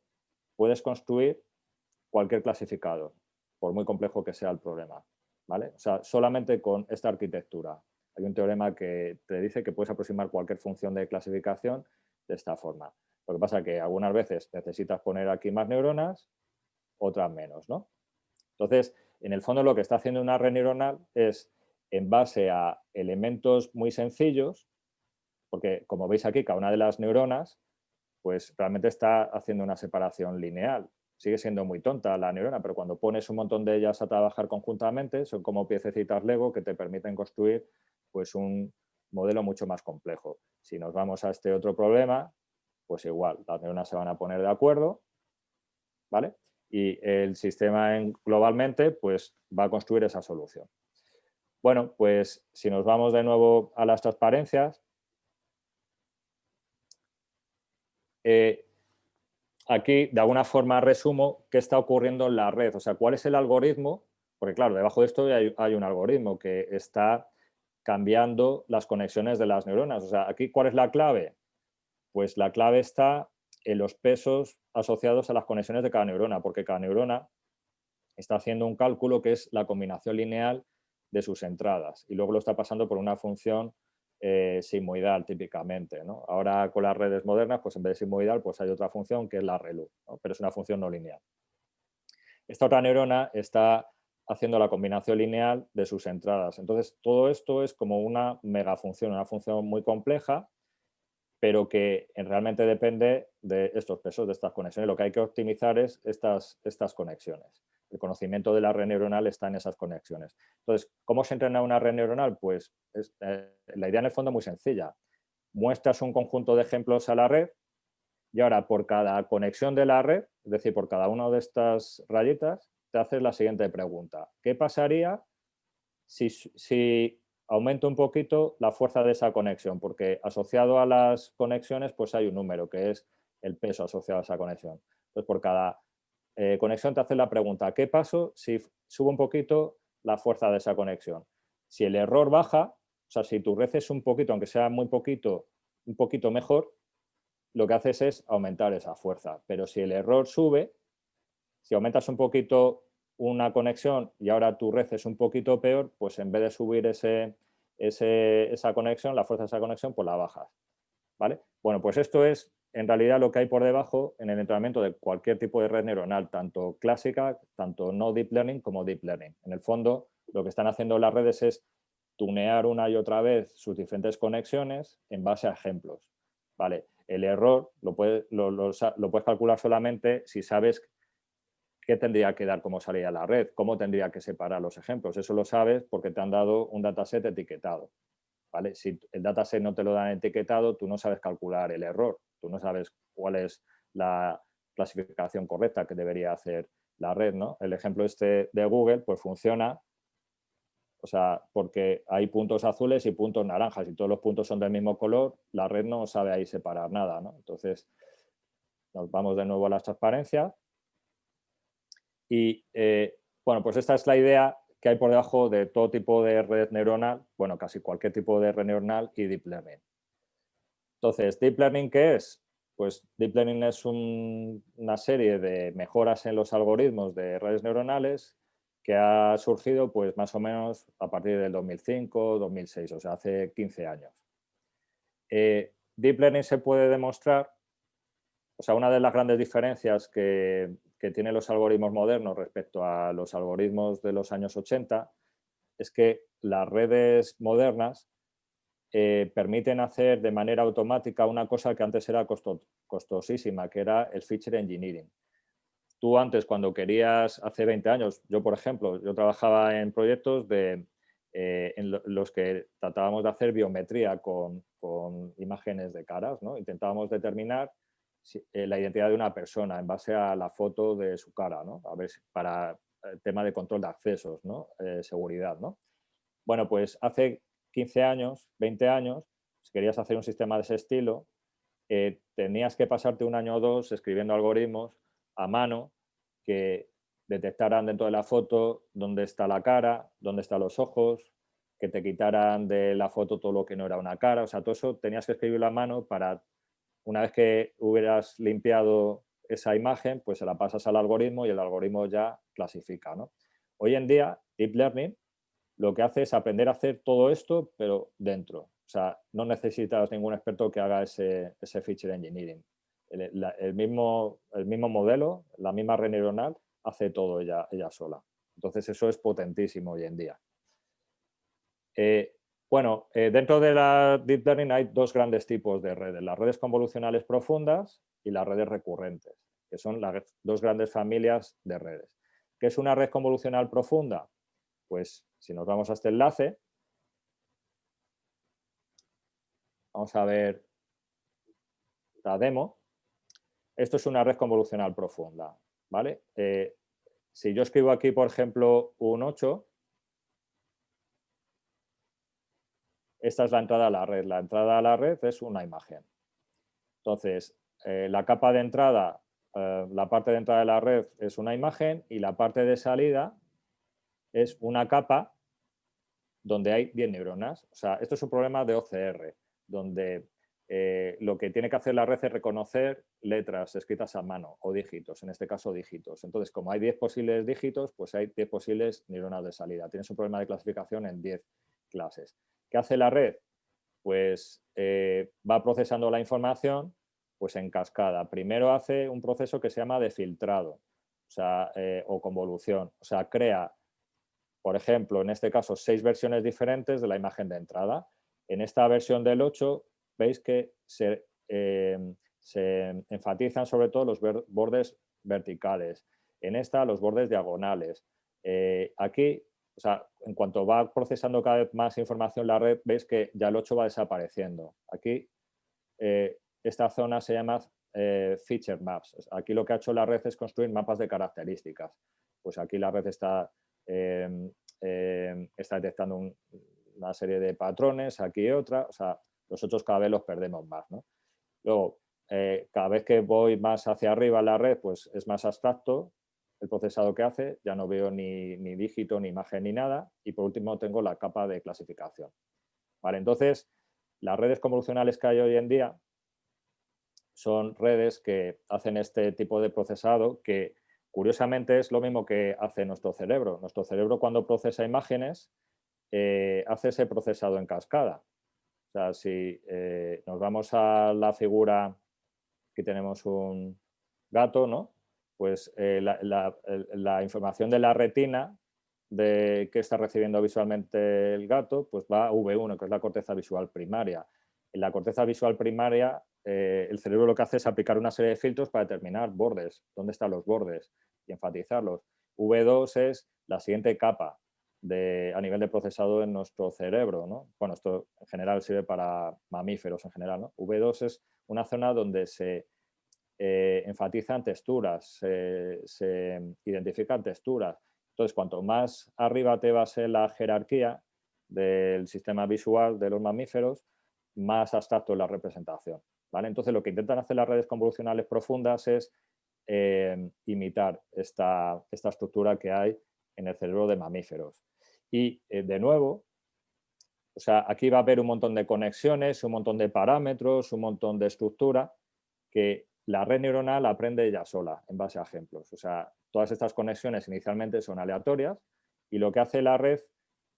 puedes construir cualquier clasificador, por muy complejo que sea el problema, ¿vale? O sea, solamente con esta arquitectura. Hay un teorema que te dice que puedes aproximar cualquier función de clasificación de esta forma. Lo que pasa es que algunas veces necesitas poner aquí más neuronas, otras menos, ¿no? Entonces, en el fondo lo que está haciendo una red neuronal es, en base a elementos muy sencillos, porque como veis aquí, cada una de las neuronas, pues realmente está haciendo una separación lineal. Sigue siendo muy tonta la neurona, pero cuando pones un montón de ellas a trabajar conjuntamente, son como piececitas Lego que te permiten construir pues, un modelo mucho más complejo. Si nos vamos a este otro problema, pues igual, las neuronas se van a poner de acuerdo, ¿vale? Y el sistema globalmente pues, va a construir esa solución. Bueno, pues si nos vamos de nuevo a las transparencias, aquí de alguna forma resumo qué está ocurriendo en la red, o sea, cuál es el algoritmo, porque claro, debajo de esto hay un algoritmo que está cambiando las conexiones de las neuronas. O sea, aquí, ¿cuál es la clave? Pues la clave está en los pesos asociados a las conexiones de cada neurona, porque cada neurona está haciendo un cálculo que es la combinación lineal de sus entradas y luego lo está pasando por una función sigmoidal típicamente, ¿no? Ahora con las redes modernas, pues en vez de sigmoidal, pues hay otra función que es la ReLU, ¿no? Pero es una función no lineal. Esta otra neurona está haciendo la combinación lineal de sus entradas. Entonces, todo esto es como una megafunción, una función muy compleja, pero que realmente depende de estos pesos, de estas conexiones. Lo que hay que optimizar es estas conexiones. El conocimiento de la red neuronal está en esas conexiones. Entonces, ¿cómo se entrena una red neuronal? Pues la idea en el fondo es muy sencilla. Muestras un conjunto de ejemplos a la red y ahora por cada conexión de la red, es decir, por cada una de estas rayitas, te haces la siguiente pregunta. ¿Qué pasaría si aumento un poquito la fuerza de esa conexión? Porque asociado a las conexiones pues hay un número que es el peso asociado a esa conexión. Entonces, por cada conexión te haces la pregunta, ¿qué paso si subo un poquito la fuerza de esa conexión? Si el error baja, o sea, si tu red es un poquito, aunque sea muy poquito, un poquito mejor, lo que haces es aumentar esa fuerza. Pero si el error sube, si aumentas un poquito una conexión y ahora tu red es un poquito peor, pues en vez de subir esa conexión, la fuerza de esa conexión, pues la bajas, ¿vale? Bueno, pues esto es en realidad lo que hay por debajo en el entrenamiento de cualquier tipo de red neuronal, tanto clásica, tanto no deep learning como deep learning. En el fondo, lo que están haciendo las redes es tunear una y otra vez sus diferentes conexiones en base a ejemplos. ¿Vale? El error lo puedes calcular solamente si sabes qué tendría que dar como salida a la red, cómo tendría que separar los ejemplos. Eso lo sabes porque te han dado un dataset etiquetado. ¿Vale? Si el dataset no te lo dan etiquetado, tú no sabes calcular el error, tú no sabes cuál es la clasificación correcta que debería hacer la red, ¿no? El ejemplo este de Google pues funciona, o sea, porque hay puntos azules y puntos naranjas y todos los puntos son del mismo color, la red no sabe ahí separar nada, ¿no? Entonces, nos vamos de nuevo a las transparencias y, bueno, pues esta es la idea que hay por debajo de todo tipo de red neuronal, bueno, casi cualquier tipo de red neuronal y deep learning. Entonces, ¿deep learning qué es? Pues deep learning es una serie de mejoras en los algoritmos de redes neuronales que ha surgido pues más o menos a partir del 2005, 2006, o sea, hace 15 años. Deep learning se puede demostrar, o sea, una de las grandes diferencias que tienen los algoritmos modernos respecto a los algoritmos de los años 80 es que las redes modernas permiten hacer de manera automática una cosa que antes era costosísima, que era el feature engineering. Tú antes, cuando querías, hace 20 años, yo por ejemplo, yo trabajaba en proyectos en los que tratábamos de hacer biometría con imágenes de caras, ¿no? Intentábamos determinar la identidad de una persona en base a la foto de su cara, ¿no? A ver, para el tema de control de accesos, ¿no? Seguridad, ¿no? Bueno, pues hace 15 años, 20 años, si querías hacer un sistema de ese estilo, tenías que pasarte un año o dos escribiendo algoritmos a mano que detectaran dentro de la foto dónde está la cara, dónde están los ojos, que te quitaran de la foto todo lo que no era una cara. O sea, todo eso tenías que escribirlo a mano para, una vez que hubieras limpiado esa imagen, pues se la pasas al algoritmo y el algoritmo ya clasifica, ¿no? Hoy en día, Deep Learning lo que hace es aprender a hacer todo esto, pero dentro. O sea, no necesitas ningún experto que haga ese feature engineering. El mismo modelo, la misma red neuronal, hace todo ella sola. Entonces, eso es potentísimo hoy en día. Bueno, dentro de la Deep Learning hay dos grandes tipos de redes. Las redes convolucionales profundas y las redes recurrentes, que son las dos grandes familias de redes. ¿Qué es una red convolucional profunda? Pues si nos vamos a este enlace, vamos a ver la demo. Esto es una red convolucional profunda, ¿vale? Si yo escribo aquí, por ejemplo, un 8, esta es la entrada a la red. La entrada a la red es una imagen. Entonces, la capa de entrada, la parte de entrada de la red es una imagen y la parte de salida es una capa donde hay 10 neuronas. O sea, esto es un problema de OCR, donde lo que tiene que hacer la red es reconocer letras escritas a mano o dígitos, en este caso dígitos. Entonces, como hay 10 posibles dígitos, pues hay 10 posibles neuronas de salida. Tienes un problema de clasificación en 10 clases. ¿Qué hace la red? Pues va procesando la información pues en cascada. Primero hace un proceso que se llama de filtrado, o sea, o convolución. O sea, crea, por ejemplo, en este caso, 6 versiones diferentes de la imagen de entrada. En esta versión del 8 veis que se enfatizan sobre todo los bordes verticales. En esta, los bordes diagonales. Aquí, o sea, en cuanto va procesando cada vez más información la red, veis que ya el 8 va desapareciendo. Aquí, esta zona se llama feature maps. Aquí lo que ha hecho la red es construir mapas de características. Pues aquí la red está detectando una serie de patrones, aquí otra. O sea, los 8 cada vez los perdemos más, ¿no? Luego, cada vez que voy más hacia arriba en la red, pues es más abstracto el procesado que hace, ya no veo ni dígito, ni imagen, ni nada. Y por último tengo la capa de clasificación. Vale, entonces, las redes convolucionales que hay hoy en día son redes que hacen este tipo de procesado que, curiosamente, es lo mismo que hace nuestro cerebro. Nuestro cerebro, cuando procesa imágenes, hace ese procesado en cascada. O sea, si nos vamos a la figura aquí tenemos un gato, ¿no? Pues la información de la retina de que está recibiendo visualmente el gato, pues va a V1, que es la corteza visual primaria. En la corteza visual primaria, el cerebro lo que hace es aplicar una serie de filtros para determinar bordes, dónde están los bordes y enfatizarlos. V2 es la siguiente capa a nivel de procesado en nuestro cerebro, ¿no? Bueno, esto en general sirve para mamíferos en general, ¿no? V2 es una zona donde se enfatizan texturas, se identifican texturas. Entonces, cuanto más arriba te vas en la jerarquía del sistema visual de los mamíferos, más abstracto es la representación, ¿vale? Entonces, lo que intentan hacer las redes convolucionales profundas es imitar esta estructura que hay en el cerebro de mamíferos. Y, de nuevo, o sea, aquí va a haber un montón de conexiones, un montón de parámetros, un montón de estructura que la red neuronal aprende ella sola en base a ejemplos. O sea, todas estas conexiones inicialmente son aleatorias y lo que hace la red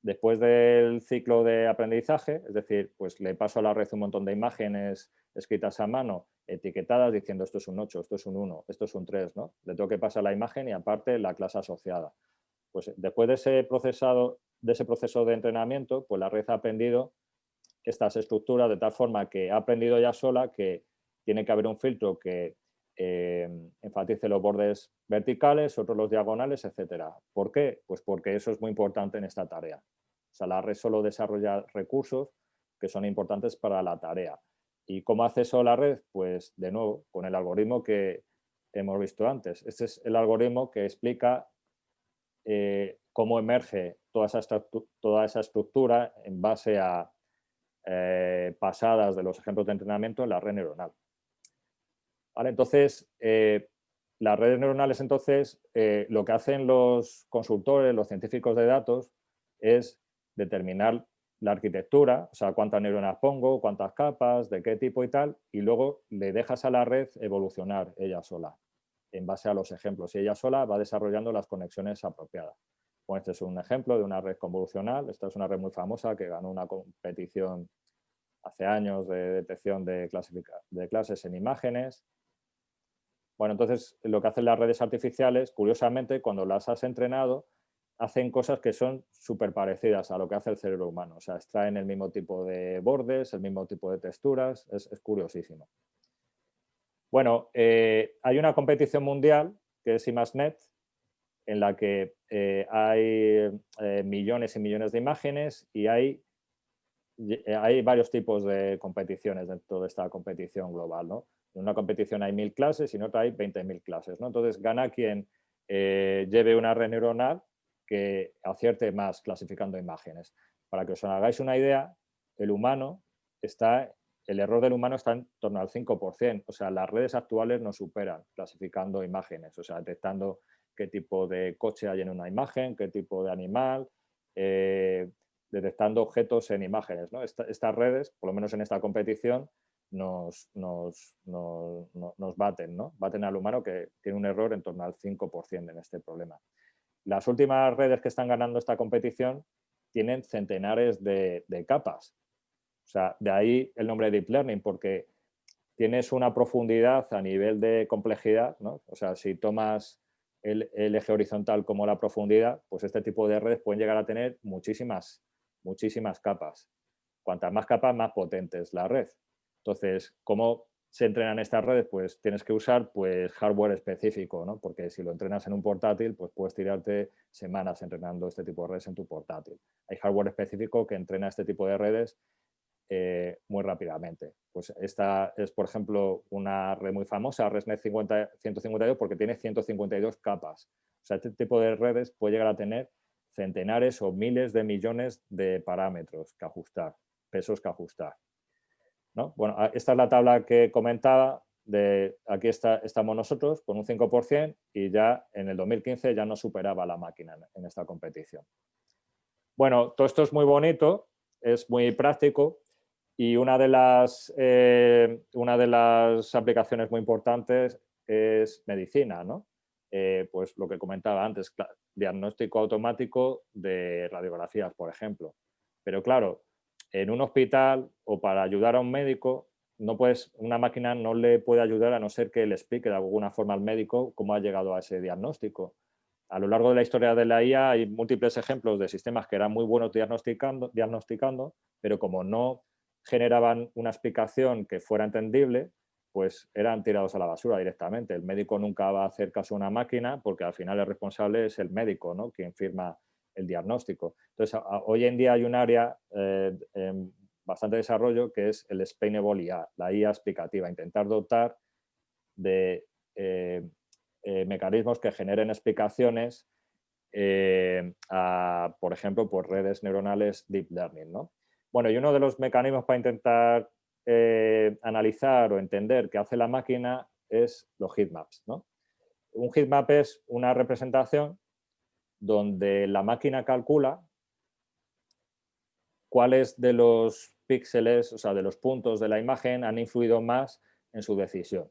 después del ciclo de aprendizaje, es decir, pues le paso a la red un montón de imágenes escritas a mano, etiquetadas diciendo esto es un 8, esto es un 1, esto es un 3, ¿no? Le tengo que pasar la imagen y aparte la clase asociada. Pues después de ese proceso de entrenamiento, pues la red ha aprendido estas estructuras de tal forma que ha aprendido ya sola que tiene que haber un filtro que enfatice los bordes verticales, otros los diagonales, etc. ¿Por qué? Pues porque eso es muy importante en esta tarea. O sea, la red solo desarrolla recursos que son importantes para la tarea. ¿Y cómo hace eso la red? Pues, de nuevo, con el algoritmo que hemos visto antes. Este es el algoritmo que explica cómo emerge toda esa estructura en base a pasadas de los ejemplos de entrenamiento en la red neuronal. ¿Vale? Entonces, las redes neuronales, entonces, lo que hacen los consultores, los científicos de datos, es determinar la arquitectura, o sea, cuántas neuronas pongo, cuántas capas, de qué tipo y tal, y luego le dejas a la red evolucionar ella sola, en base a los ejemplos. Y ella sola va desarrollando las conexiones apropiadas. Bueno, este es un ejemplo de una red convolucional. Esta es una red muy famosa que ganó una competición hace años de detección de clases en imágenes. Bueno, entonces lo que hacen las redes artificiales, curiosamente, cuando las has entrenado, hacen cosas que son súper parecidas a lo que hace el cerebro humano. O sea, extraen el mismo tipo de bordes, el mismo tipo de texturas. Es curiosísimo. Bueno, hay una competición mundial que es ImageNet, en la que hay millones y millones de imágenes y hay varios tipos de competiciones dentro de esta competición global, ¿no? En una competición hay 1000 clases y en otra hay 20.000 clases, ¿no? Entonces gana quien lleve una red neuronal que acierte más clasificando imágenes. Para que os hagáis una idea, el error del humano está en torno al 5%. O sea, las redes actuales nos superan clasificando imágenes, o sea, detectando qué tipo de coche hay en una imagen, qué tipo de animal, detectando objetos en imágenes, ¿no? Estas redes, por lo menos en esta competición, nos baten, ¿no? Baten al humano, que tiene un error en torno al 5% en este problema. Las últimas redes que están ganando esta competición tienen centenares de capas. O sea, de ahí el nombre de Deep Learning, porque tienes una profundidad a nivel de complejidad, ¿no? O sea, si tomas el eje horizontal como la profundidad, pues este tipo de redes pueden llegar a tener muchísimas capas. Cuantas más capas, más potente es la red. Entonces, ¿cómo se entrenan estas redes? Pues tienes que usar hardware específico, ¿no? Porque si lo entrenas en un portátil, pues puedes tirarte semanas entrenando este tipo de redes en tu portátil. Hay hardware específico que entrena este tipo de redes muy rápidamente. Pues esta es, por ejemplo, una red muy famosa, ResNet 152, porque tiene 152 capas. O sea, este tipo de redes puede llegar a tener centenares o miles de millones de parámetros que ajustar, pesos que ajustar, ¿no? Bueno, esta es la tabla que comentaba. Aquí estamos nosotros con un 5% y ya en el 2015 ya nos superaba la máquina en esta competición. Bueno, todo esto es muy bonito, es muy práctico. Y una de las aplicaciones muy importantes es medicina, ¿no? Pues lo que comentaba antes, diagnóstico automático de radiografías, por ejemplo. Pero claro, en un hospital o para ayudar a un médico una máquina no le puede ayudar a no ser que le explique de alguna forma al médico cómo ha llegado a ese diagnóstico. A lo largo de la historia de la IA hay múltiples ejemplos de sistemas que eran muy buenos diagnosticando, pero como no generaban una explicación que fuera entendible, pues eran tirados a la basura directamente. El médico nunca va a hacer caso a una máquina porque al final el responsable es el médico, ¿no?, quien firma el diagnóstico. Entonces, hoy en día hay un área en bastante desarrollo que es el explainable IA, la IA explicativa, intentar dotar de mecanismos que generen explicaciones por ejemplo, por redes neuronales deep learning, ¿no? Bueno, y uno de los mecanismos para intentar analizar o entender qué hace la máquina es los heatmaps, ¿no? Un heatmap es una representación donde la máquina calcula cuáles de los píxeles, o sea, de los puntos de la imagen han influido más en su decisión,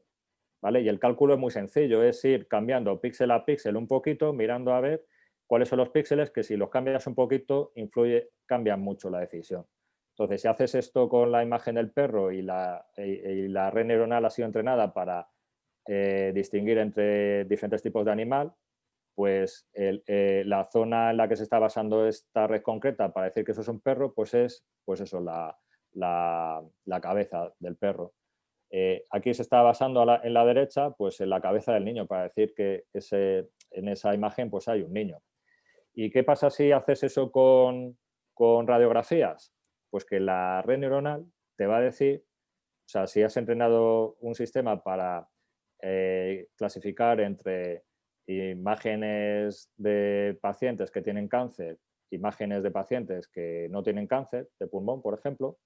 ¿vale? Y el cálculo es muy sencillo, es ir cambiando píxel a píxel un poquito, mirando a ver cuáles son los píxeles que si los cambias un poquito cambian mucho la decisión. Entonces, si haces esto con la imagen del perro y la red neuronal ha sido entrenada para distinguir entre diferentes tipos de animal, pues la zona en la que se está basando esta red concreta para decir que eso es un perro, pues es eso, la cabeza del perro. Aquí se está basando en la derecha, pues en la cabeza del niño, para decir que en esa imagen pues hay un niño. ¿Y qué pasa si haces eso con radiografías? Pues que la red neuronal te va a decir, o sea, si has entrenado un sistema para clasificar entre imágenes de pacientes que tienen cáncer, imágenes de pacientes que no tienen cáncer, de pulmón, por ejemplo,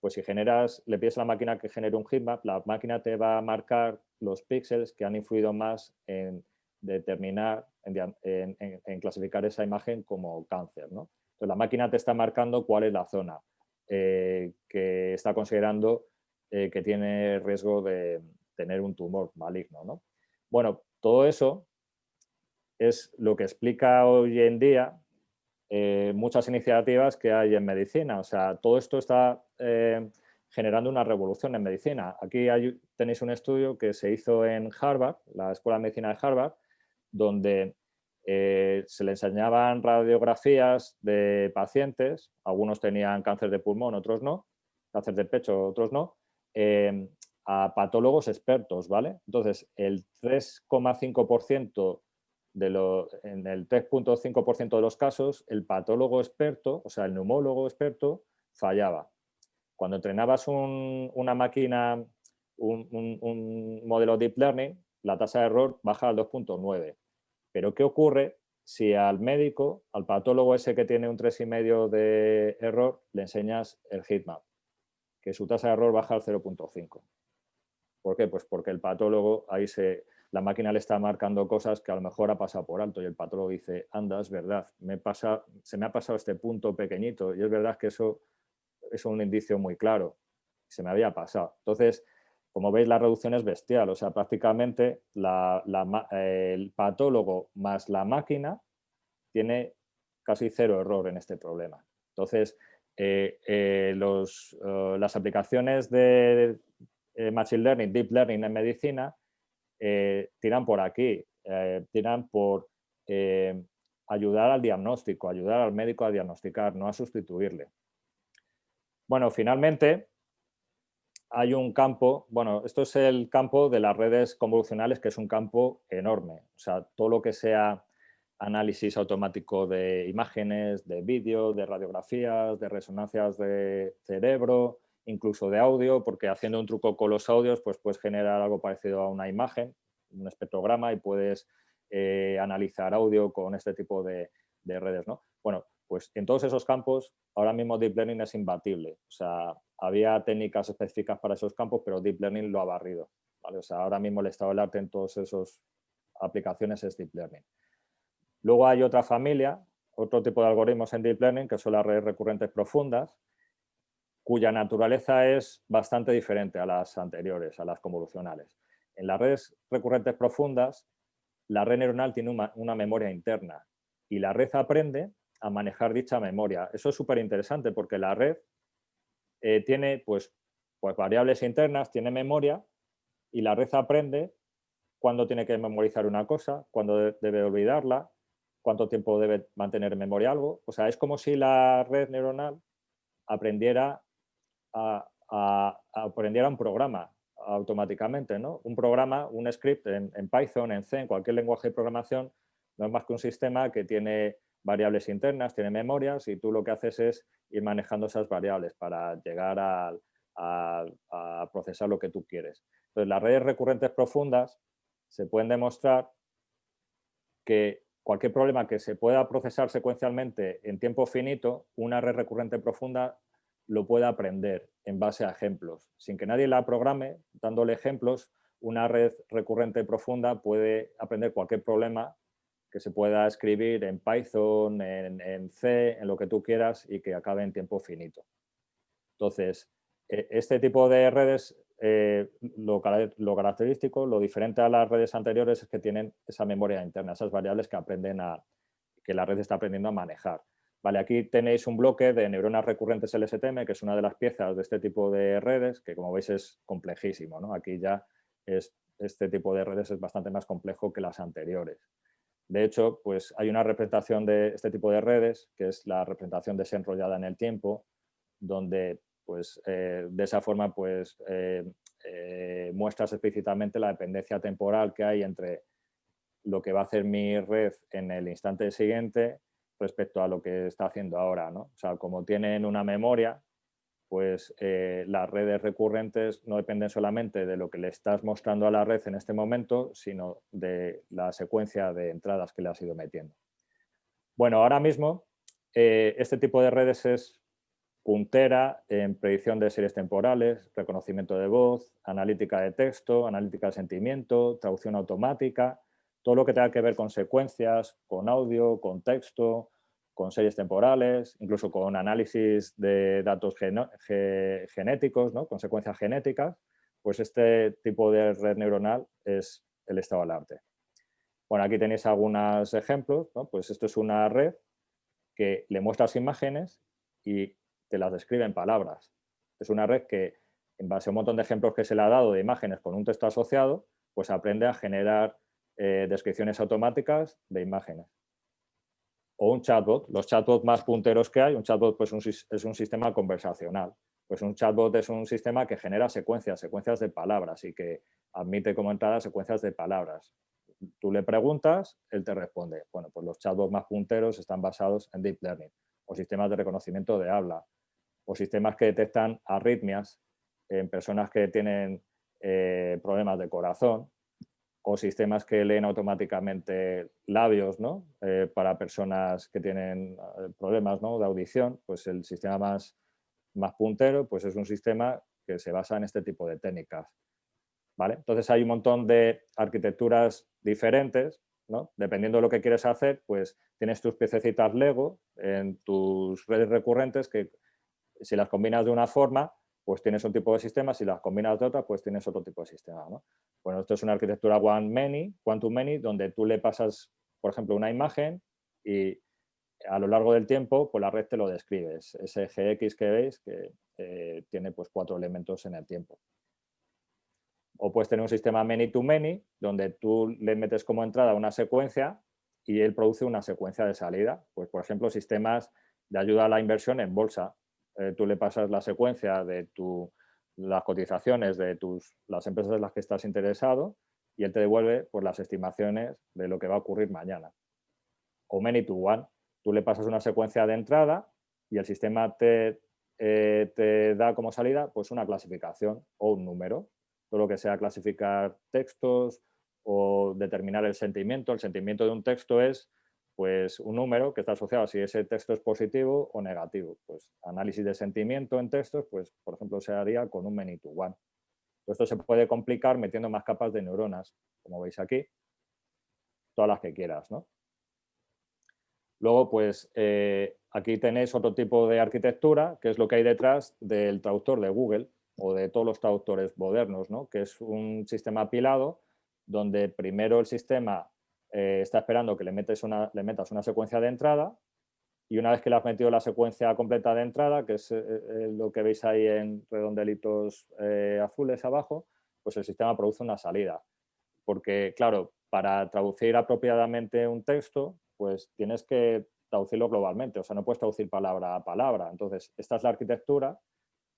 pues si le pides a la máquina que genere un heatmap, la máquina te va a marcar los píxeles que han influido más en determinar, en clasificar esa imagen como cáncer, ¿no? Entonces, la máquina te está marcando cuál es la zona que está considerando que tiene riesgo de tener un tumor maligno, ¿no? Bueno, todo eso es lo que explica hoy en día muchas iniciativas que hay en medicina. O sea, todo esto está generando una revolución en medicina. Aquí tenéis un estudio que se hizo en Harvard, la Escuela de Medicina de Harvard, donde se le enseñaban radiografías de pacientes, algunos tenían cáncer de pulmón, otros no, cáncer de pecho, otros no, a patólogos expertos, ¿vale? Entonces, el 3,5% en el 3,5% de los casos, el patólogo experto, o sea, el neumólogo experto, fallaba. Cuando entrenabas una máquina, un modelo deep learning, la tasa de error baja al 2,9. Pero ¿qué ocurre si al médico, al patólogo ese que tiene un 3,5 de error, le enseñas el heatmap? Que su tasa de error baja al 0,5. ¿Por qué? Pues porque el patólogo, la máquina le está marcando cosas que a lo mejor ha pasado por alto y el patólogo dice, anda, es verdad, se me ha pasado este punto pequeñito y es verdad que eso es un indicio muy claro, se me había pasado. Entonces, como veis, la reducción es bestial, o sea, prácticamente el patólogo más la máquina tiene casi cero error en este problema. Entonces, las aplicaciones de Machine Learning, Deep Learning en medicina, tiran por aquí, tiran por ayudar al diagnóstico, ayudar al médico a diagnosticar, no a sustituirle. Bueno, finalmente hay un campo, bueno, esto es el campo de las redes convolucionales, que es un campo enorme. O sea, todo lo que sea análisis automático de imágenes, de vídeo, de radiografías, de resonancias de cerebro, incluso de audio, porque haciendo un truco con los audios, pues puedes generar algo parecido a una imagen, un espectrograma, y puedes analizar audio con este tipo de redes, ¿no? Bueno, pues en todos esos campos, ahora mismo Deep Learning es imbatible. O sea, había técnicas específicas para esos campos, pero Deep Learning lo ha barrido, ¿vale? O sea, ahora mismo el estado del arte en todas esas aplicaciones es Deep Learning. Luego hay otra familia, otro tipo de algoritmos en Deep Learning, que son las redes recurrentes profundas, cuya naturaleza es bastante diferente a las anteriores, a las convolucionales. En las redes recurrentes profundas, la red neuronal tiene una memoria interna y la red aprende a manejar dicha memoria. Eso es súper interesante porque la red tiene pues pues variables internas, tiene memoria y la red aprende cuándo tiene que memorizar una cosa, cuándo debe olvidarla, cuánto tiempo debe mantener en memoria algo. O sea, es como si la red neuronal aprendiera aprendiera un programa automáticamente, ¿no? Un programa, un script en Python, en C, en cualquier lenguaje de programación, no es más que un sistema que tiene variables internas, tiene memorias y tú lo que haces es ir manejando esas variables para llegar a procesar lo que tú quieres. Entonces, las redes recurrentes profundas se pueden demostrar que cualquier problema que se pueda procesar secuencialmente en tiempo finito, una red recurrente profunda lo puede aprender en base a ejemplos. Sin que nadie la programe, dándole ejemplos, una red recurrente profunda puede aprender cualquier problema que se pueda escribir en Python, en C, en lo que tú quieras y que acabe en tiempo finito. Entonces, este tipo de redes, lo característico, lo diferente a las redes anteriores es que tienen esa memoria interna, esas variables que la red está aprendiendo a manejar. Vale, aquí tenéis un bloque de neuronas recurrentes LSTM, que es una de las piezas de este tipo de redes, que como veis es complejísimo, ¿no? Aquí ya este tipo de redes es bastante más complejo que las anteriores. De hecho, pues hay una representación de este tipo de redes, que es la representación desenrollada en el tiempo, donde pues, de esa forma pues, muestras explícitamente la dependencia temporal que hay entre lo que va a hacer mi red en el instante siguiente respecto a lo que está haciendo ahora, ¿no? O sea, como tienen una memoria, pues las redes recurrentes no dependen solamente de lo que le estás mostrando a la red en este momento, sino de la secuencia de entradas que le has ido metiendo. Bueno, ahora mismo este tipo de redes es puntera en predicción de series temporales, reconocimiento de voz, analítica de texto, analítica de sentimiento, traducción automática, todo lo que tenga que ver con secuencias, con audio, con texto, con series temporales, incluso con análisis de datos genéticos, ¿no? Con secuencias genéticas, pues este tipo de red neuronal es el estado del arte. Bueno, aquí tenéis algunos ejemplos, ¿no? Pues esto es una red que le muestras imágenes y te las describe en palabras. Es una red que, en base a un montón de ejemplos que se le ha dado de imágenes con un texto asociado, pues aprende a generar descripciones automáticas de imágenes. O un chatbot, los chatbots más punteros que hay, un chatbot pues, es un sistema conversacional. Pues un chatbot es un sistema que genera secuencias de palabras y que admite como entrada secuencias de palabras. Tú le preguntas, él te responde. Bueno, pues los chatbots más punteros están basados en Deep Learning o sistemas de reconocimiento de habla o sistemas que detectan arritmias en personas que tienen problemas de corazón o sistemas que leen automáticamente labios, ¿no? Para personas que tienen problemas, ¿no? de audición, pues el sistema más puntero pues es un sistema que se basa en este tipo de técnicas. ¿Vale? Entonces hay un montón de arquitecturas diferentes, ¿no? Dependiendo de lo que quieres hacer, pues tienes tus piececitas Lego en tus redes recurrentes que si las combinas de una forma, pues tienes un tipo de sistema, si las combinas de otra, pues tienes otro tipo de sistema, ¿no? Bueno, esto es una arquitectura Quantum Many, donde tú le pasas, por ejemplo, una imagen y a lo largo del tiempo, pues la red te lo describe. Ese GX que veis que tiene pues 4 elementos en el tiempo. O puedes tener un sistema many-to-many, donde tú le metes como entrada una secuencia y él produce una secuencia de salida. Pues, por ejemplo, sistemas de ayuda a la inversión en bolsa. Tú le pasas la secuencia de las cotizaciones de las empresas en las que estás interesado y él te devuelve pues, las estimaciones de lo que va a ocurrir mañana. O many-to-one. Tú le pasas una secuencia de entrada y el sistema te da como salida pues, una clasificación o un número. Todo lo que sea clasificar textos o determinar el sentimiento. El sentimiento de un texto es pues, un número que está asociado a si ese texto es positivo o negativo. Pues análisis de sentimiento en textos, pues, por ejemplo, se haría con un many-to-one. Esto se puede complicar metiendo más capas de neuronas, como veis aquí, todas las que quieras, ¿no? Luego, pues aquí tenéis otro tipo de arquitectura, que es lo que hay detrás del traductor de Google o de todos los traductores modernos, ¿no? Que es un sistema apilado donde primero el sistema está esperando que le metas una secuencia de entrada y una vez que le has metido la secuencia completa de entrada, que es lo que veis ahí en redondelitos azules abajo, pues el sistema produce una salida. Porque, claro, para traducir apropiadamente un texto, pues tienes que traducirlo globalmente, o sea, no puedes traducir palabra a palabra. Entonces, esta es la arquitectura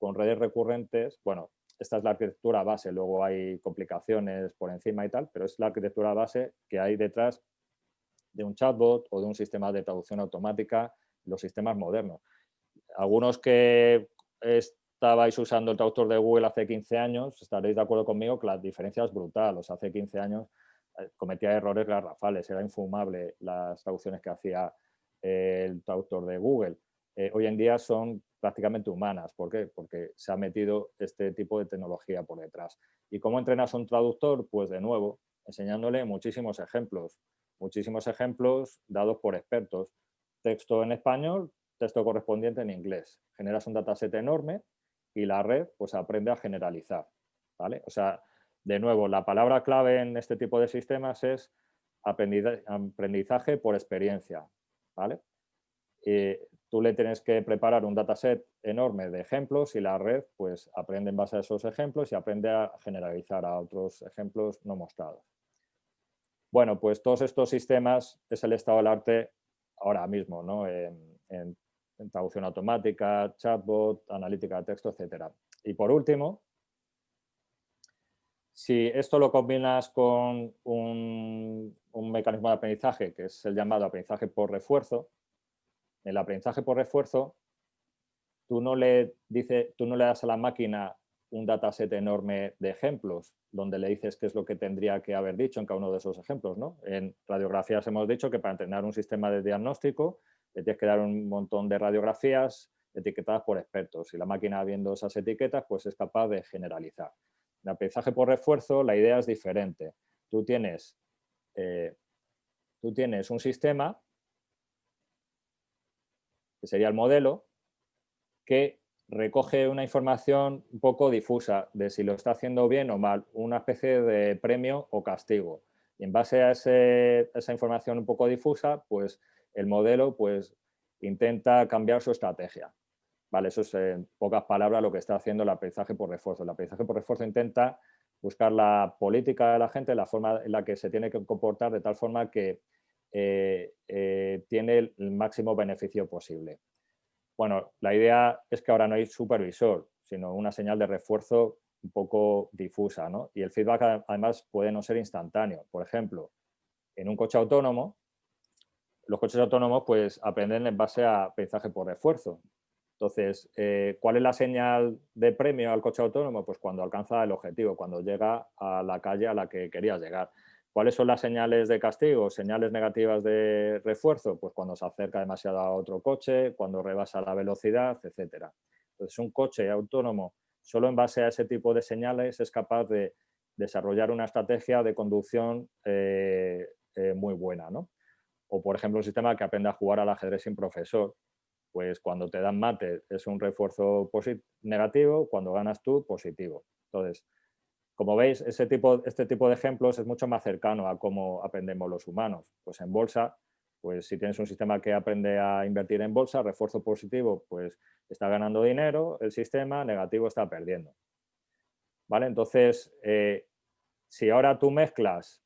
con redes recurrentes. Bueno, esta es la arquitectura base, luego hay complicaciones por encima y tal, pero es la arquitectura base que hay detrás de un chatbot o de un sistema de traducción automática, los sistemas modernos. Algunos que estabais usando el traductor de Google hace 15 años, estaréis de acuerdo conmigo que la diferencia es brutal. O sea, hace 15 años cometía errores garrafales, era infumable las traducciones que hacía el traductor de Google. Hoy en día son prácticamente humanas. ¿Por qué? Porque se ha metido este tipo de tecnología por detrás. ¿Y cómo entrenas a un traductor? Pues de nuevo, enseñándole muchísimos ejemplos dados por expertos. Texto en español, texto correspondiente en inglés. Generas un dataset enorme y la red pues aprende a generalizar, ¿vale? O sea, de nuevo, la palabra clave en este tipo de sistemas es aprendizaje por experiencia, ¿vale? Tú le tienes que preparar un dataset enorme de ejemplos y la red pues aprende en base a esos ejemplos y aprende a generalizar a otros ejemplos no mostrados. Bueno, pues todos estos sistemas es el estado del arte ahora mismo, ¿no? En traducción automática, chatbot, analítica de texto, etc. Y por último, si esto lo combinas con un mecanismo de aprendizaje que es el llamado aprendizaje por refuerzo, el aprendizaje por refuerzo, tú no le das a la máquina un dataset enorme de ejemplos donde le dices qué es lo que tendría que haber dicho en cada uno de esos ejemplos, ¿no? En radiografías hemos dicho que para entrenar un sistema de diagnóstico le tienes que dar un montón de radiografías etiquetadas por expertos y la máquina viendo esas etiquetas pues es capaz de generalizar. En aprendizaje por refuerzo la idea es diferente. Tú tienes un sistema que sería el modelo que recoge una información un poco difusa de si lo está haciendo bien o mal, una especie de premio o castigo. Y en base a esa información un poco difusa, pues el modelo pues, intenta cambiar su estrategia. Vale, eso es en pocas palabras lo que está haciendo el aprendizaje por refuerzo. El aprendizaje por refuerzo intenta buscar la política de la gente, la forma en la que se tiene que comportar de tal forma que tiene el máximo beneficio posible. Bueno, la idea es que ahora no hay supervisor, sino una señal de refuerzo un poco difusa, ¿no? Y el feedback además puede no ser instantáneo. Por ejemplo, en un coche autónomo, los coches autónomos pues aprenden en base a aprendizaje por refuerzo. Entonces, ¿cuál es la señal de premio al coche autónomo? Pues cuando alcanza el objetivo, cuando llega a la calle a la que quería llegar. ¿Cuáles son las señales de castigo? Señales negativas de refuerzo, pues cuando se acerca demasiado a otro coche, cuando rebasa la velocidad, etc. Entonces, un coche autónomo, solo en base a ese tipo de señales, es capaz de desarrollar una estrategia de conducción muy buena, ¿no? O, por ejemplo, un sistema que aprende a jugar al ajedrez sin profesor, pues cuando te dan mate es un refuerzo negativo, cuando ganas tú, positivo. Entonces, como veis, este tipo de ejemplos es mucho más cercano a cómo aprendemos los humanos. Pues en bolsa, pues si tienes un sistema que aprende a invertir en bolsa, refuerzo positivo, pues está ganando dinero el sistema, negativo está perdiendo. ¿Vale? Entonces, si ahora tú mezclas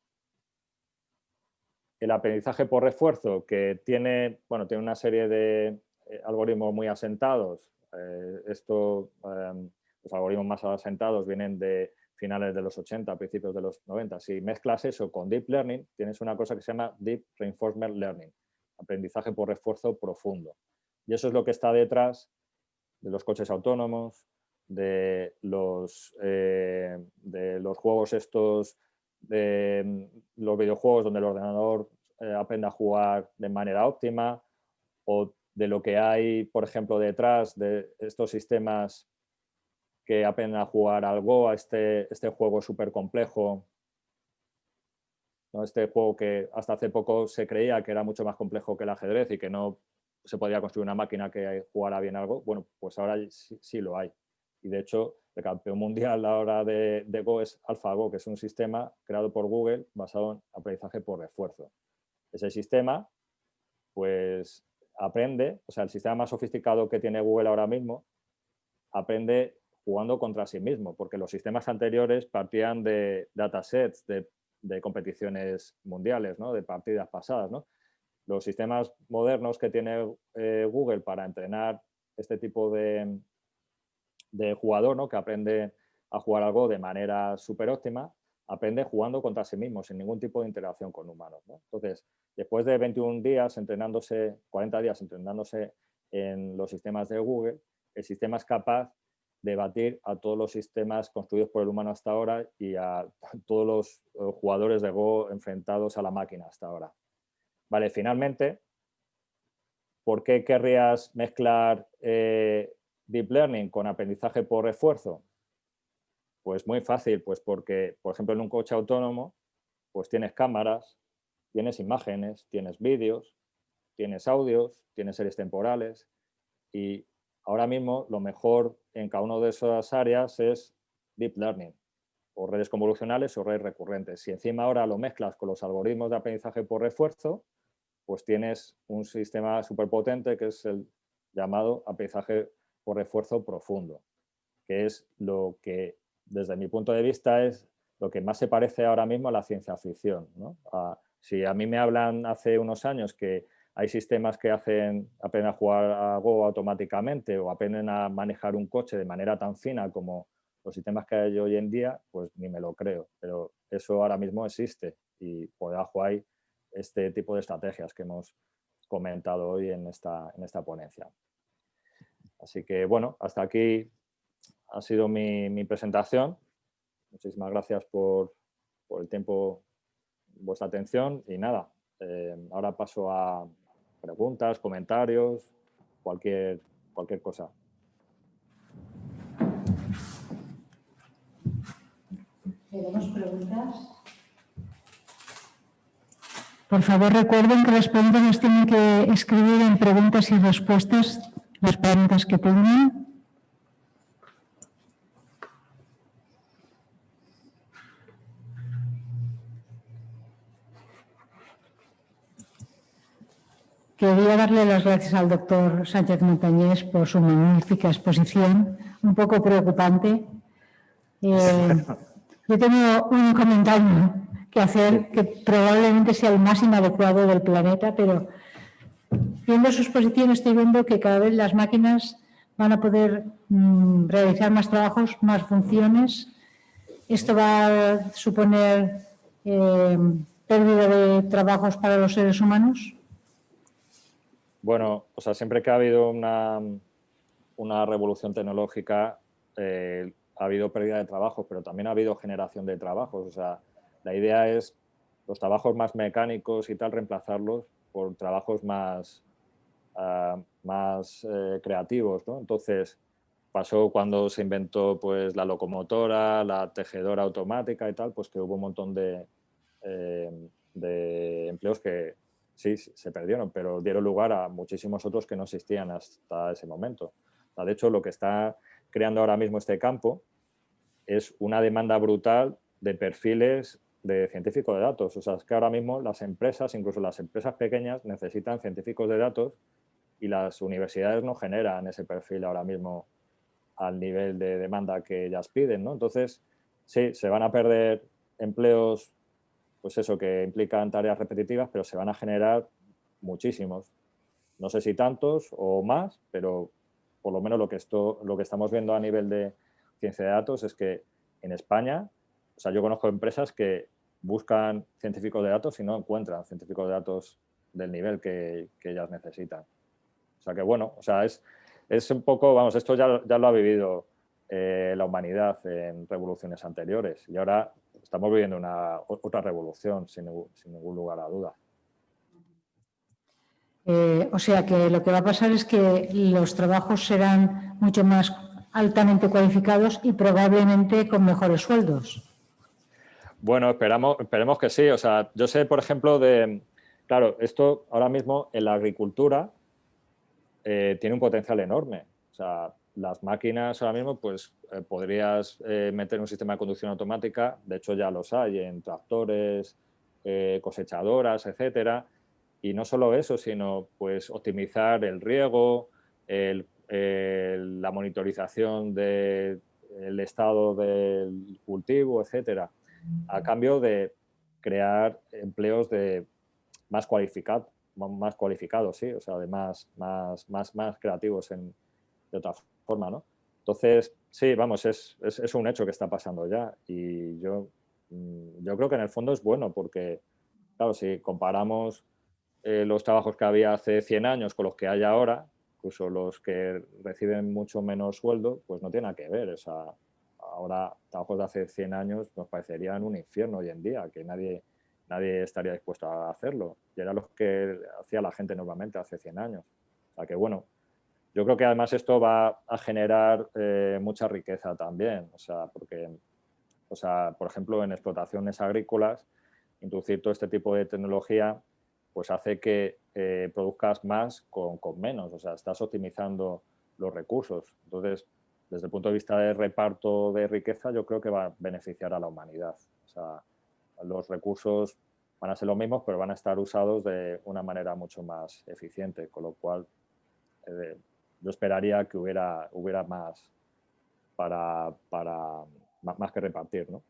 el aprendizaje por refuerzo, que tiene una serie de algoritmos muy asentados, los algoritmos más asentados vienen de finales de los 80, principios de los 90. Si mezclas eso con Deep Learning, tienes una cosa que se llama Deep Reinforcement Learning, aprendizaje por refuerzo profundo. Y eso es lo que está detrás de los coches autónomos, de los juegos estos, de los videojuegos donde el ordenador aprende a jugar de manera óptima, o de lo que hay, por ejemplo, detrás de estos sistemas que aprenden a jugar al Go, a este juego súper complejo, ¿no? Este juego que hasta hace poco se creía que era mucho más complejo que el ajedrez y que no se podía construir una máquina que jugara bien algo. Bueno, pues ahora sí lo hay. Y de hecho, el campeón mundial ahora de Go es AlphaGo, que es un sistema creado por Google basado en aprendizaje por refuerzo. Ese sistema, pues aprende, o sea, el sistema más sofisticado que tiene Google ahora mismo, aprende jugando contra sí mismo, porque los sistemas anteriores partían de datasets de competiciones mundiales, ¿no? De partidas pasadas, ¿no? Los sistemas modernos que tiene Google para entrenar este tipo de jugador, ¿no? Que aprende a jugar algo de manera súper óptima, aprende jugando contra sí mismo, sin ningún tipo de interacción con humanos, ¿no? Entonces, después de 21 días entrenándose, 40 días entrenándose en los sistemas de Google, el sistema es capaz de batir a todos los sistemas construidos por el humano hasta ahora y a todos los jugadores de Go enfrentados a la máquina hasta ahora. Vale, finalmente, ¿por qué querrías mezclar Deep Learning con aprendizaje por refuerzo? Pues muy fácil, pues porque, por ejemplo, en un coche autónomo, pues tienes cámaras, tienes imágenes, tienes vídeos, tienes audios, tienes series temporales y ahora mismo lo mejor en cada una de esas áreas es Deep Learning o redes convolucionales o redes recurrentes. Si encima ahora lo mezclas con los algoritmos de aprendizaje por refuerzo, pues tienes un sistema súper potente que es el llamado aprendizaje por refuerzo profundo, que es lo que, desde mi punto de vista, es lo que más se parece ahora mismo a la ciencia ficción, ¿no? Si a mí me hablan hace unos años que hay sistemas que aprenden a jugar a Go automáticamente o aprenden a manejar un coche de manera tan fina como los sistemas que hay hoy en día, pues ni me lo creo. Pero eso ahora mismo existe y por debajo hay este tipo de estrategias que hemos comentado hoy en esta ponencia. Así que, bueno, hasta aquí ha sido mi presentación. Muchísimas gracias por el tiempo, vuestra atención y nada, ahora paso a preguntas, comentarios, cualquier cosa. ¿Tenemos preguntas? Por favor, recuerden que las preguntas las tienen que escribir en preguntas y respuestas, las preguntas que tengan. Quería darle las gracias al doctor Sánchez Montañés por su magnífica exposición, un poco preocupante. Yo tengo un comentario que hacer que probablemente sea el más inadecuado del planeta, pero viendo su exposición estoy viendo que cada vez las máquinas van a poder realizar más trabajos, más funciones. Esto va a suponer pérdida de trabajos para los seres humanos. Bueno, o sea, siempre que ha habido una revolución tecnológica, ha habido pérdida de trabajos, pero también ha habido generación de trabajos. O sea, la idea es los trabajos más mecánicos y tal, reemplazarlos por trabajos más creativos, ¿no? Entonces, pasó cuando se inventó pues, la locomotora, la tejedora automática y tal, pues que hubo un montón de empleos que sí se perdieron, pero dieron lugar a muchísimos otros que no existían hasta ese momento. De hecho, lo que está creando ahora mismo este campo es una demanda brutal de perfiles de científicos de datos. O sea, es que ahora mismo las empresas, incluso las empresas pequeñas, necesitan científicos de datos y las universidades no generan ese perfil ahora mismo al nivel de demanda que ellas piden, ¿no? Entonces, sí, se van a perder empleos, pues eso, que implican tareas repetitivas, pero se van a generar muchísimos. No sé si tantos o más, pero por lo menos lo que estamos viendo a nivel de ciencia de datos es que en España, o sea, yo conozco empresas que buscan científicos de datos y no encuentran científicos de datos del nivel que ellas necesitan. O sea que bueno, o sea, es un poco, vamos, esto ya lo ha vivido la humanidad en revoluciones anteriores y ahora estamos viviendo otra revolución sin ningún lugar a duda. O sea que lo que va a pasar es que los trabajos serán mucho más altamente cualificados y probablemente con mejores sueldos. Bueno, esperemos que sí. O sea, yo sé, por ejemplo, claro, esto ahora mismo en la agricultura tiene un potencial enorme. O sea, las máquinas ahora mismo, pues podrías meter un sistema de conducción automática, de hecho ya los hay en tractores, cosechadoras, etcétera, Y no solo eso, sino pues optimizar el riego, la monitorización del estado del cultivo, etcétera, a cambio de crear empleos más cualificados, sí, o sea, de más creativos de otra forma, ¿no? Entonces, sí, vamos, es un hecho que está pasando ya, y yo creo que en el fondo es bueno porque, claro, si comparamos los trabajos que había hace 100 años con los que hay ahora, incluso los que reciben mucho menos sueldo, pues no tiene nada que ver. O sea, ahora trabajos de hace 100 años nos parecerían un infierno hoy en día, que nadie estaría dispuesto a hacerlo. Y eran los que hacía la gente normalmente hace 100 años. O sea que, bueno, yo creo que además esto va a generar mucha riqueza también. O sea, porque, por ejemplo, en explotaciones agrícolas, introducir todo este tipo de tecnología pues hace que produzcas más con menos. O sea, estás optimizando los recursos. Entonces, desde el punto de vista de reparto de riqueza, yo creo que va a beneficiar a la humanidad. O sea, los recursos van a ser los mismos, pero van a estar usados de una manera mucho más eficiente, con lo cual yo esperaría que hubiera más más que repartir, ¿no?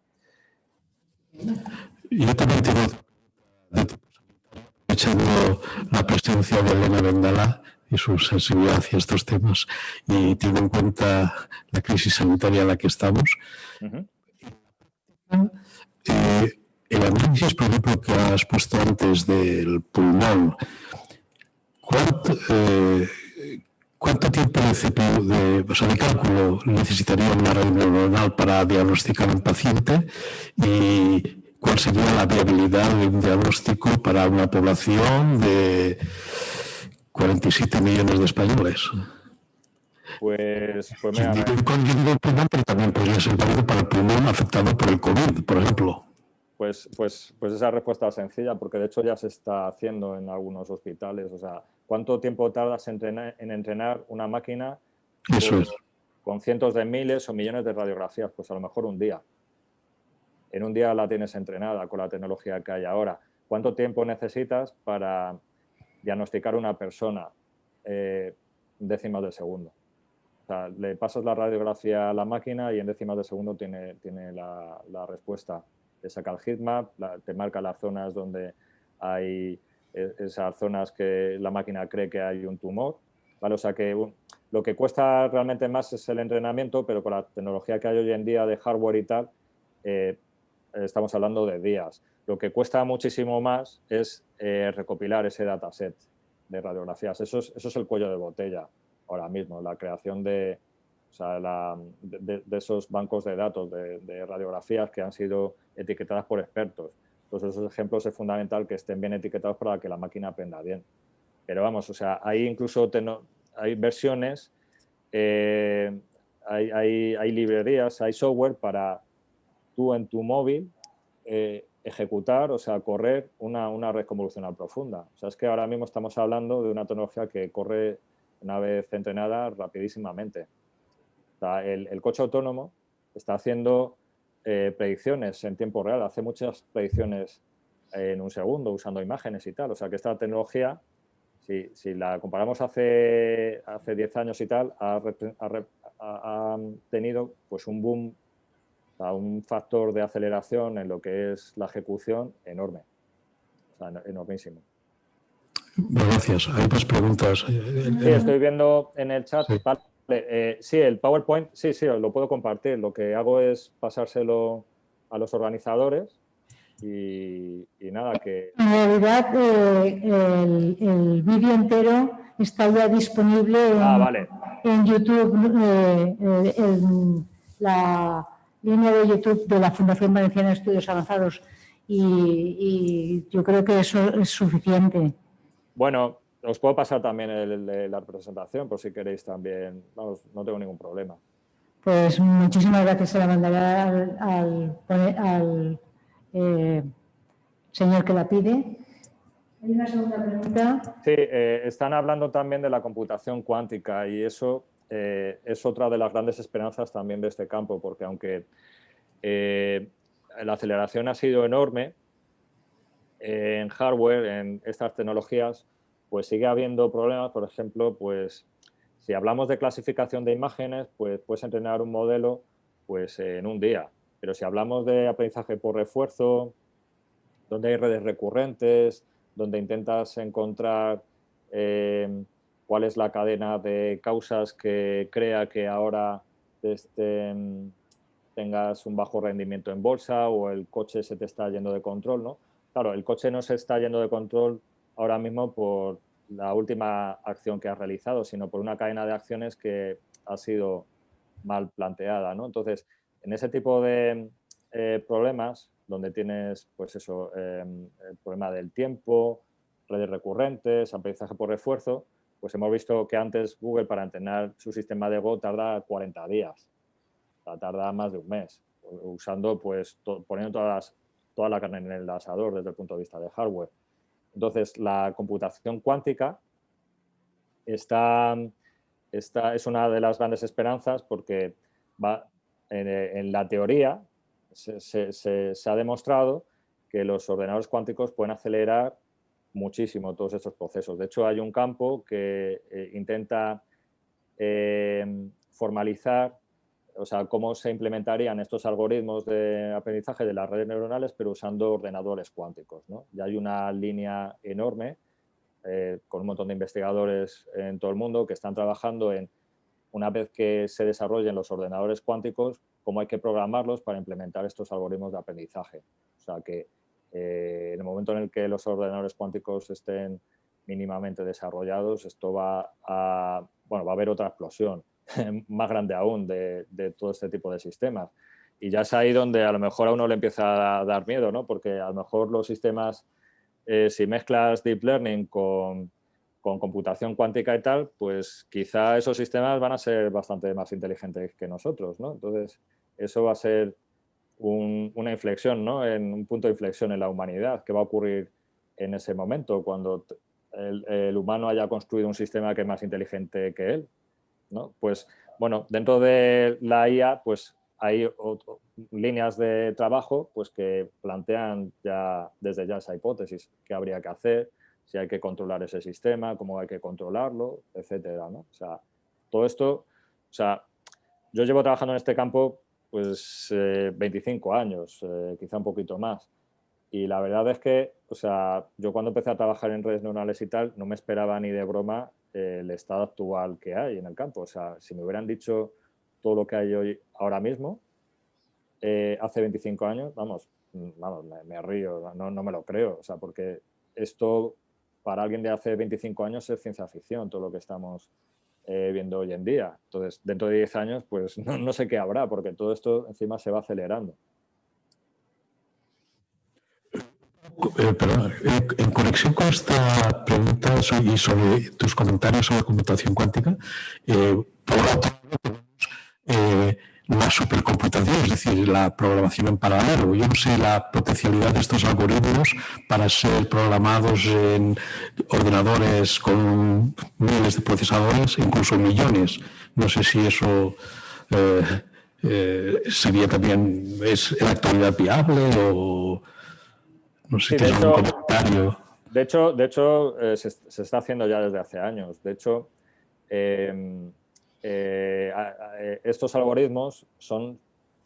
Yo también tengo, aprovechando la presencia de Elena Vendala y su sensibilidad hacia estos temas, y teniendo en cuenta la crisis sanitaria en la que estamos, el análisis, por ejemplo, que has puesto antes del pulmón, ¿cuánto tiempo de CPU, de cálculo necesitaría una red neuronal para diagnosticar a un paciente? ¿Y cuál sería la viabilidad de un diagnóstico para una población de 47 millones de españoles? Pues mira, Yo digo el pulmón, pero también podría ser válido para el pulmón afectado por el COVID, por ejemplo. Pues esa respuesta es sencilla, porque de hecho ya se está haciendo en algunos hospitales. O sea, ¿cuánto tiempo tardas en entrenar una máquina con cientos de miles o millones de radiografías? Pues a lo mejor un día. En un día la tienes entrenada con la tecnología que hay ahora. ¿Cuánto tiempo necesitas para diagnosticar una persona? Décimas de segundo. O sea, le pasas la radiografía a la máquina y en décimas de segundo tiene la respuesta. Te saca el heatmap, te marca las zonas donde hay esas zonas que la máquina cree que hay un tumor, ¿vale? O sea que lo que cuesta realmente más es el entrenamiento, pero con la tecnología que hay hoy en día de hardware y tal, estamos hablando de días. Lo que cuesta muchísimo más es recopilar ese dataset de radiografías. Eso es el cuello de botella ahora mismo, la creación de esos bancos de datos de radiografías que han sido etiquetadas por expertos. Entonces, esos ejemplos es fundamental que estén bien etiquetados para que la máquina aprenda bien. Pero vamos, o sea, hay incluso hay versiones, hay librerías, hay software para tú en tu móvil ejecutar, o sea, correr una red convolucional profunda. O sea, es que ahora mismo estamos hablando de una tecnología que corre, una vez entrenada, rapidísimamente. O sea, el coche autónomo está haciendo predicciones en tiempo real, hace muchas predicciones en un segundo usando imágenes y tal. O sea que esta tecnología, si la comparamos hace 10 años y tal, ha tenido pues un boom, o sea, un factor de aceleración en lo que es la ejecución enorme, o sea, enormísimo. Gracias. Hay más preguntas. Sí, estoy viendo en el chat. Sí. Vale, sí, el PowerPoint, sí, lo puedo compartir. Lo que hago es pasárselo a los organizadores y nada, que... En realidad, el vídeo entero está ya disponible en YouTube, en la línea de YouTube de la Fundación Valenciana de Estudios Avanzados, y yo creo que eso es suficiente. Bueno, os puedo pasar también la presentación, por si queréis también. Vamos, no tengo ningún problema. Pues muchísimas gracias. Se la mandaré al señor que la pide. Hay una segunda pregunta. Sí, están hablando también de la computación cuántica y eso es otra de las grandes esperanzas también de este campo, porque aunque la aceleración ha sido enorme, en hardware, en estas tecnologías, pues sigue habiendo problemas. Por ejemplo, pues si hablamos de clasificación de imágenes, pues puedes entrenar un modelo pues en un día. Pero si hablamos de aprendizaje por refuerzo, donde hay redes recurrentes, donde intentas encontrar cuál es la cadena de causas que crea que ahora tengas un bajo rendimiento en bolsa o el coche se te está yendo de control, ¿no? Claro, el coche no se está yendo de control ahora mismo por la última acción que has realizado, sino por una cadena de acciones que ha sido mal planteada, ¿no? Entonces, en ese tipo de problemas, donde tienes, pues eso, el problema del tiempo, redes recurrentes, aprendizaje por refuerzo, pues hemos visto que antes Google para entrenar su sistema de Go tarda 40 días, o sea, tarda más de un mes, usando, pues, poniendo toda la carne en el asador desde el punto de vista de hardware. Entonces, la computación cuántica es una de las grandes esperanzas porque en la teoría se ha demostrado que los ordenadores cuánticos pueden acelerar muchísimo todos estos procesos. De hecho, hay un campo que intenta formalizar, o sea, cómo se implementarían estos algoritmos de aprendizaje de las redes neuronales, pero usando ordenadores cuánticos, ¿no? Ya hay una línea enorme con un montón de investigadores en todo el mundo que están trabajando en, una vez que se desarrollen los ordenadores cuánticos, cómo hay que programarlos para implementar estos algoritmos de aprendizaje. O sea que en el momento en el que los ordenadores cuánticos estén mínimamente desarrollados, esto va a haber otra explosión más grande aún de todo este tipo de sistemas. Y ya es ahí donde a lo mejor a uno le empieza a dar miedo, ¿no? Porque a lo mejor los sistemas, si mezclas deep learning con computación cuántica y tal, pues quizá esos sistemas van a ser bastante más inteligentes que nosotros, ¿no? Entonces, eso va a ser una inflexión, ¿no? En un punto de inflexión en la humanidad. ¿Qué va a ocurrir en ese momento cuando el humano haya construido un sistema que es más inteligente que él, ¿no? Pues, bueno, dentro de la IA, pues hay líneas de trabajo pues, que plantean desde ya esa hipótesis, qué habría que hacer, si hay que controlar ese sistema, cómo hay que controlarlo, etcétera, ¿no? O sea, todo esto, o sea, yo llevo trabajando en este campo pues 25 años, quizá un poquito más. Y la verdad es que, o sea, yo cuando empecé a trabajar en redes neuronales y tal, no me esperaba ni de broma el estado actual que hay en el campo. O sea, si me hubieran dicho todo lo que hay hoy ahora mismo, hace 25 años, vamos, me río, no me lo creo. O sea, porque esto para alguien de hace 25 años es ciencia ficción, todo lo que estamos viendo hoy en día. Entonces, dentro de 10 años, pues no sé qué habrá, porque todo esto encima se va acelerando. Perdón, en conexión con esta pregunta y sobre tus comentarios sobre computación cuántica, por otro lado tenemos la supercomputación, es decir, la programación en paralelo. Yo no sé la potencialidad de estos algoritmos para ser programados en ordenadores con miles de procesadores, incluso millones. No sé si eso sería también, ¿es en la actualidad viable o...? No sé si tienes algún comentario. De hecho se está haciendo ya desde hace años. De hecho, estos algoritmos son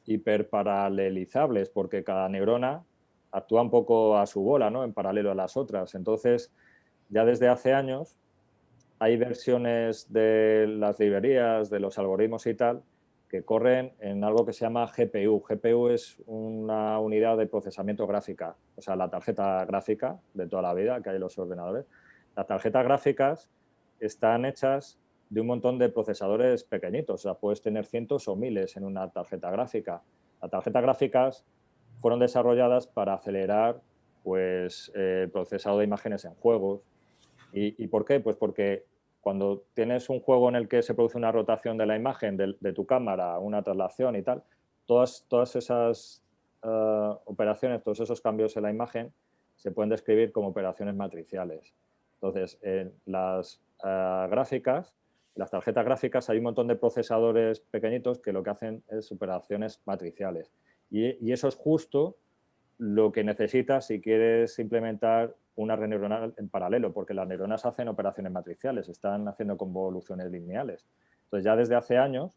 hiperparalelizables porque cada neurona actúa un poco a su bola, ¿no? En paralelo a las otras. Entonces, ya desde hace años hay versiones de las librerías, de los algoritmos y tal, que corren en algo que se llama GPU. GPU es una unidad de procesamiento gráfica, o sea, la tarjeta gráfica de toda la vida que hay en los ordenadores. Las tarjetas gráficas están hechas de un montón de procesadores pequeñitos, o sea, puedes tener cientos o miles en una tarjeta gráfica. Las tarjetas gráficas fueron desarrolladas para acelerar pues, el procesado de imágenes en juegos. ¿Y por qué? Pues porque cuando tienes un juego en el que se produce una rotación de la imagen de tu cámara, una traslación y tal, todas esas operaciones, todos esos cambios en la imagen se pueden describir como operaciones matriciales. Entonces, en las gráficas, en las tarjetas gráficas hay un montón de procesadores pequeñitos que lo que hacen es operaciones matriciales. Y eso es justo lo que necesitas si quieres implementar una red neuronal en paralelo, porque las neuronas hacen operaciones matriciales, están haciendo convoluciones lineales. Entonces, ya desde hace años,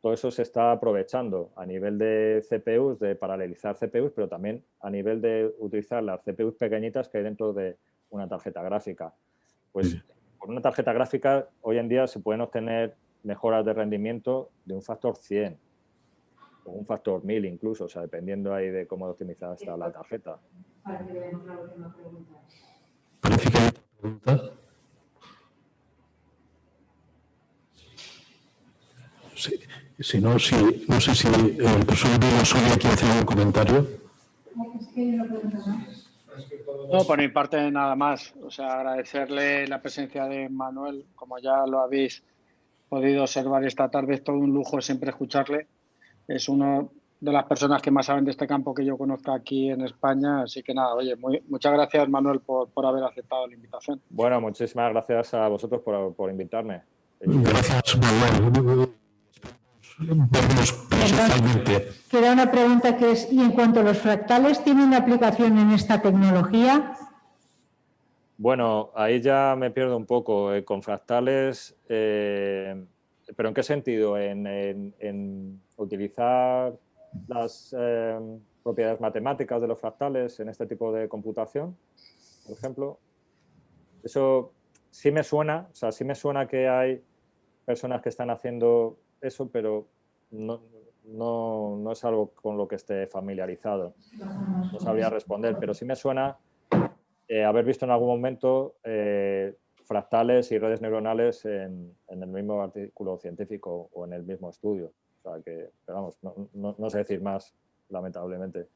todo eso se está aprovechando a nivel de CPUs, de paralelizar CPUs, pero también a nivel de utilizar las CPUs pequeñitas que hay dentro de una tarjeta gráfica. Pues con una tarjeta gráfica hoy en día se pueden obtener mejoras de rendimiento de un factor 100 o un factor 1000 incluso, o sea, dependiendo ahí de cómo optimizada está la tarjeta. Para que veamos la última pregunta. Parece que hay otra pregunta. Sí. Si no, no sé si el profesor Diego Soria quiere hacer un comentario. Es que no pregunta más. No, por mi parte nada más. O sea, agradecerle la presencia de Manuel, como ya lo habéis podido observar esta tarde, es todo un lujo siempre escucharle. Es una de las personas que más saben de este campo que yo conozco aquí en España. Así que nada, oye, muchas gracias Manuel por haber aceptado la invitación. Bueno, muchísimas gracias a vosotros por invitarme. Gracias, Manuel. Vernos presencialmente. Queda una pregunta que es, ¿y en cuanto a los fractales, tienen aplicación en esta tecnología? Bueno, ahí ya me pierdo un poco. Con fractales, ¿pero en qué sentido? ¿En utilizar las propiedades matemáticas de los fractales en este tipo de computación, por ejemplo? Eso sí me suena, o sea, sí me suena que hay personas que están haciendo eso, pero no es algo con lo que esté familiarizado. No sabría responder, pero sí me suena haber visto en algún momento fractales y redes neuronales en el mismo artículo científico o en el mismo estudio. O sea que, pero vamos, no sé decir más, lamentablemente.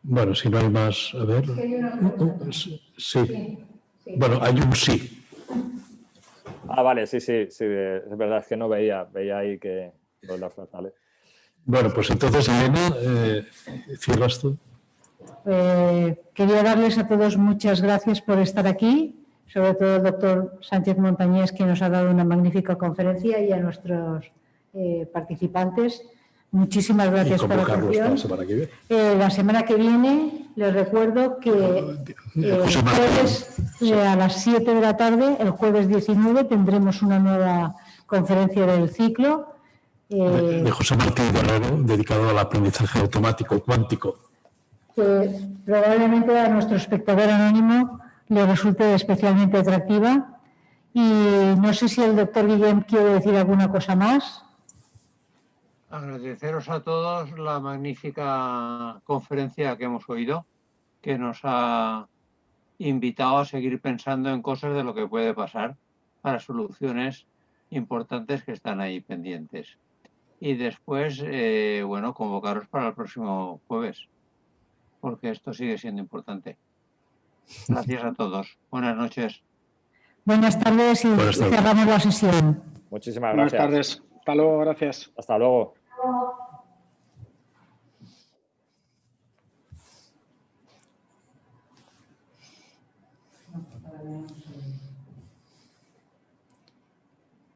Bueno, si no hay más, a ver. Sí. Bueno, hay un sí. Ah, vale, sí, es verdad, es que no veía ahí que los fractales. Bueno, pues entonces, Elena, cierras tú. Quería darles a todos muchas gracias por estar aquí, sobre todo al doctor Sánchez Montañés, que nos ha dado una magnífica conferencia, y a nuestros participantes. Muchísimas gracias por la atención. La semana que viene. La semana que viene les recuerdo que el jueves a las 7 de la tarde, el jueves 19, tendremos una nueva conferencia del ciclo. De José Martín Guerrero, dedicado al aprendizaje automático cuántico. Que probablemente a nuestro espectador anónimo le resulte especialmente atractiva. Y no sé si el doctor Guillem quiere decir alguna cosa más. Agradeceros a todos la magnífica conferencia que hemos oído, que nos ha invitado a seguir pensando en cosas de lo que puede pasar para soluciones importantes que están ahí pendientes. Y después, bueno, convocaros para el próximo jueves, porque esto sigue siendo importante. Gracias a todos. Buenas noches. Buenas tardes y cerramos la sesión. Muchísimas gracias. Buenas tardes. Hasta luego, gracias. Hasta luego.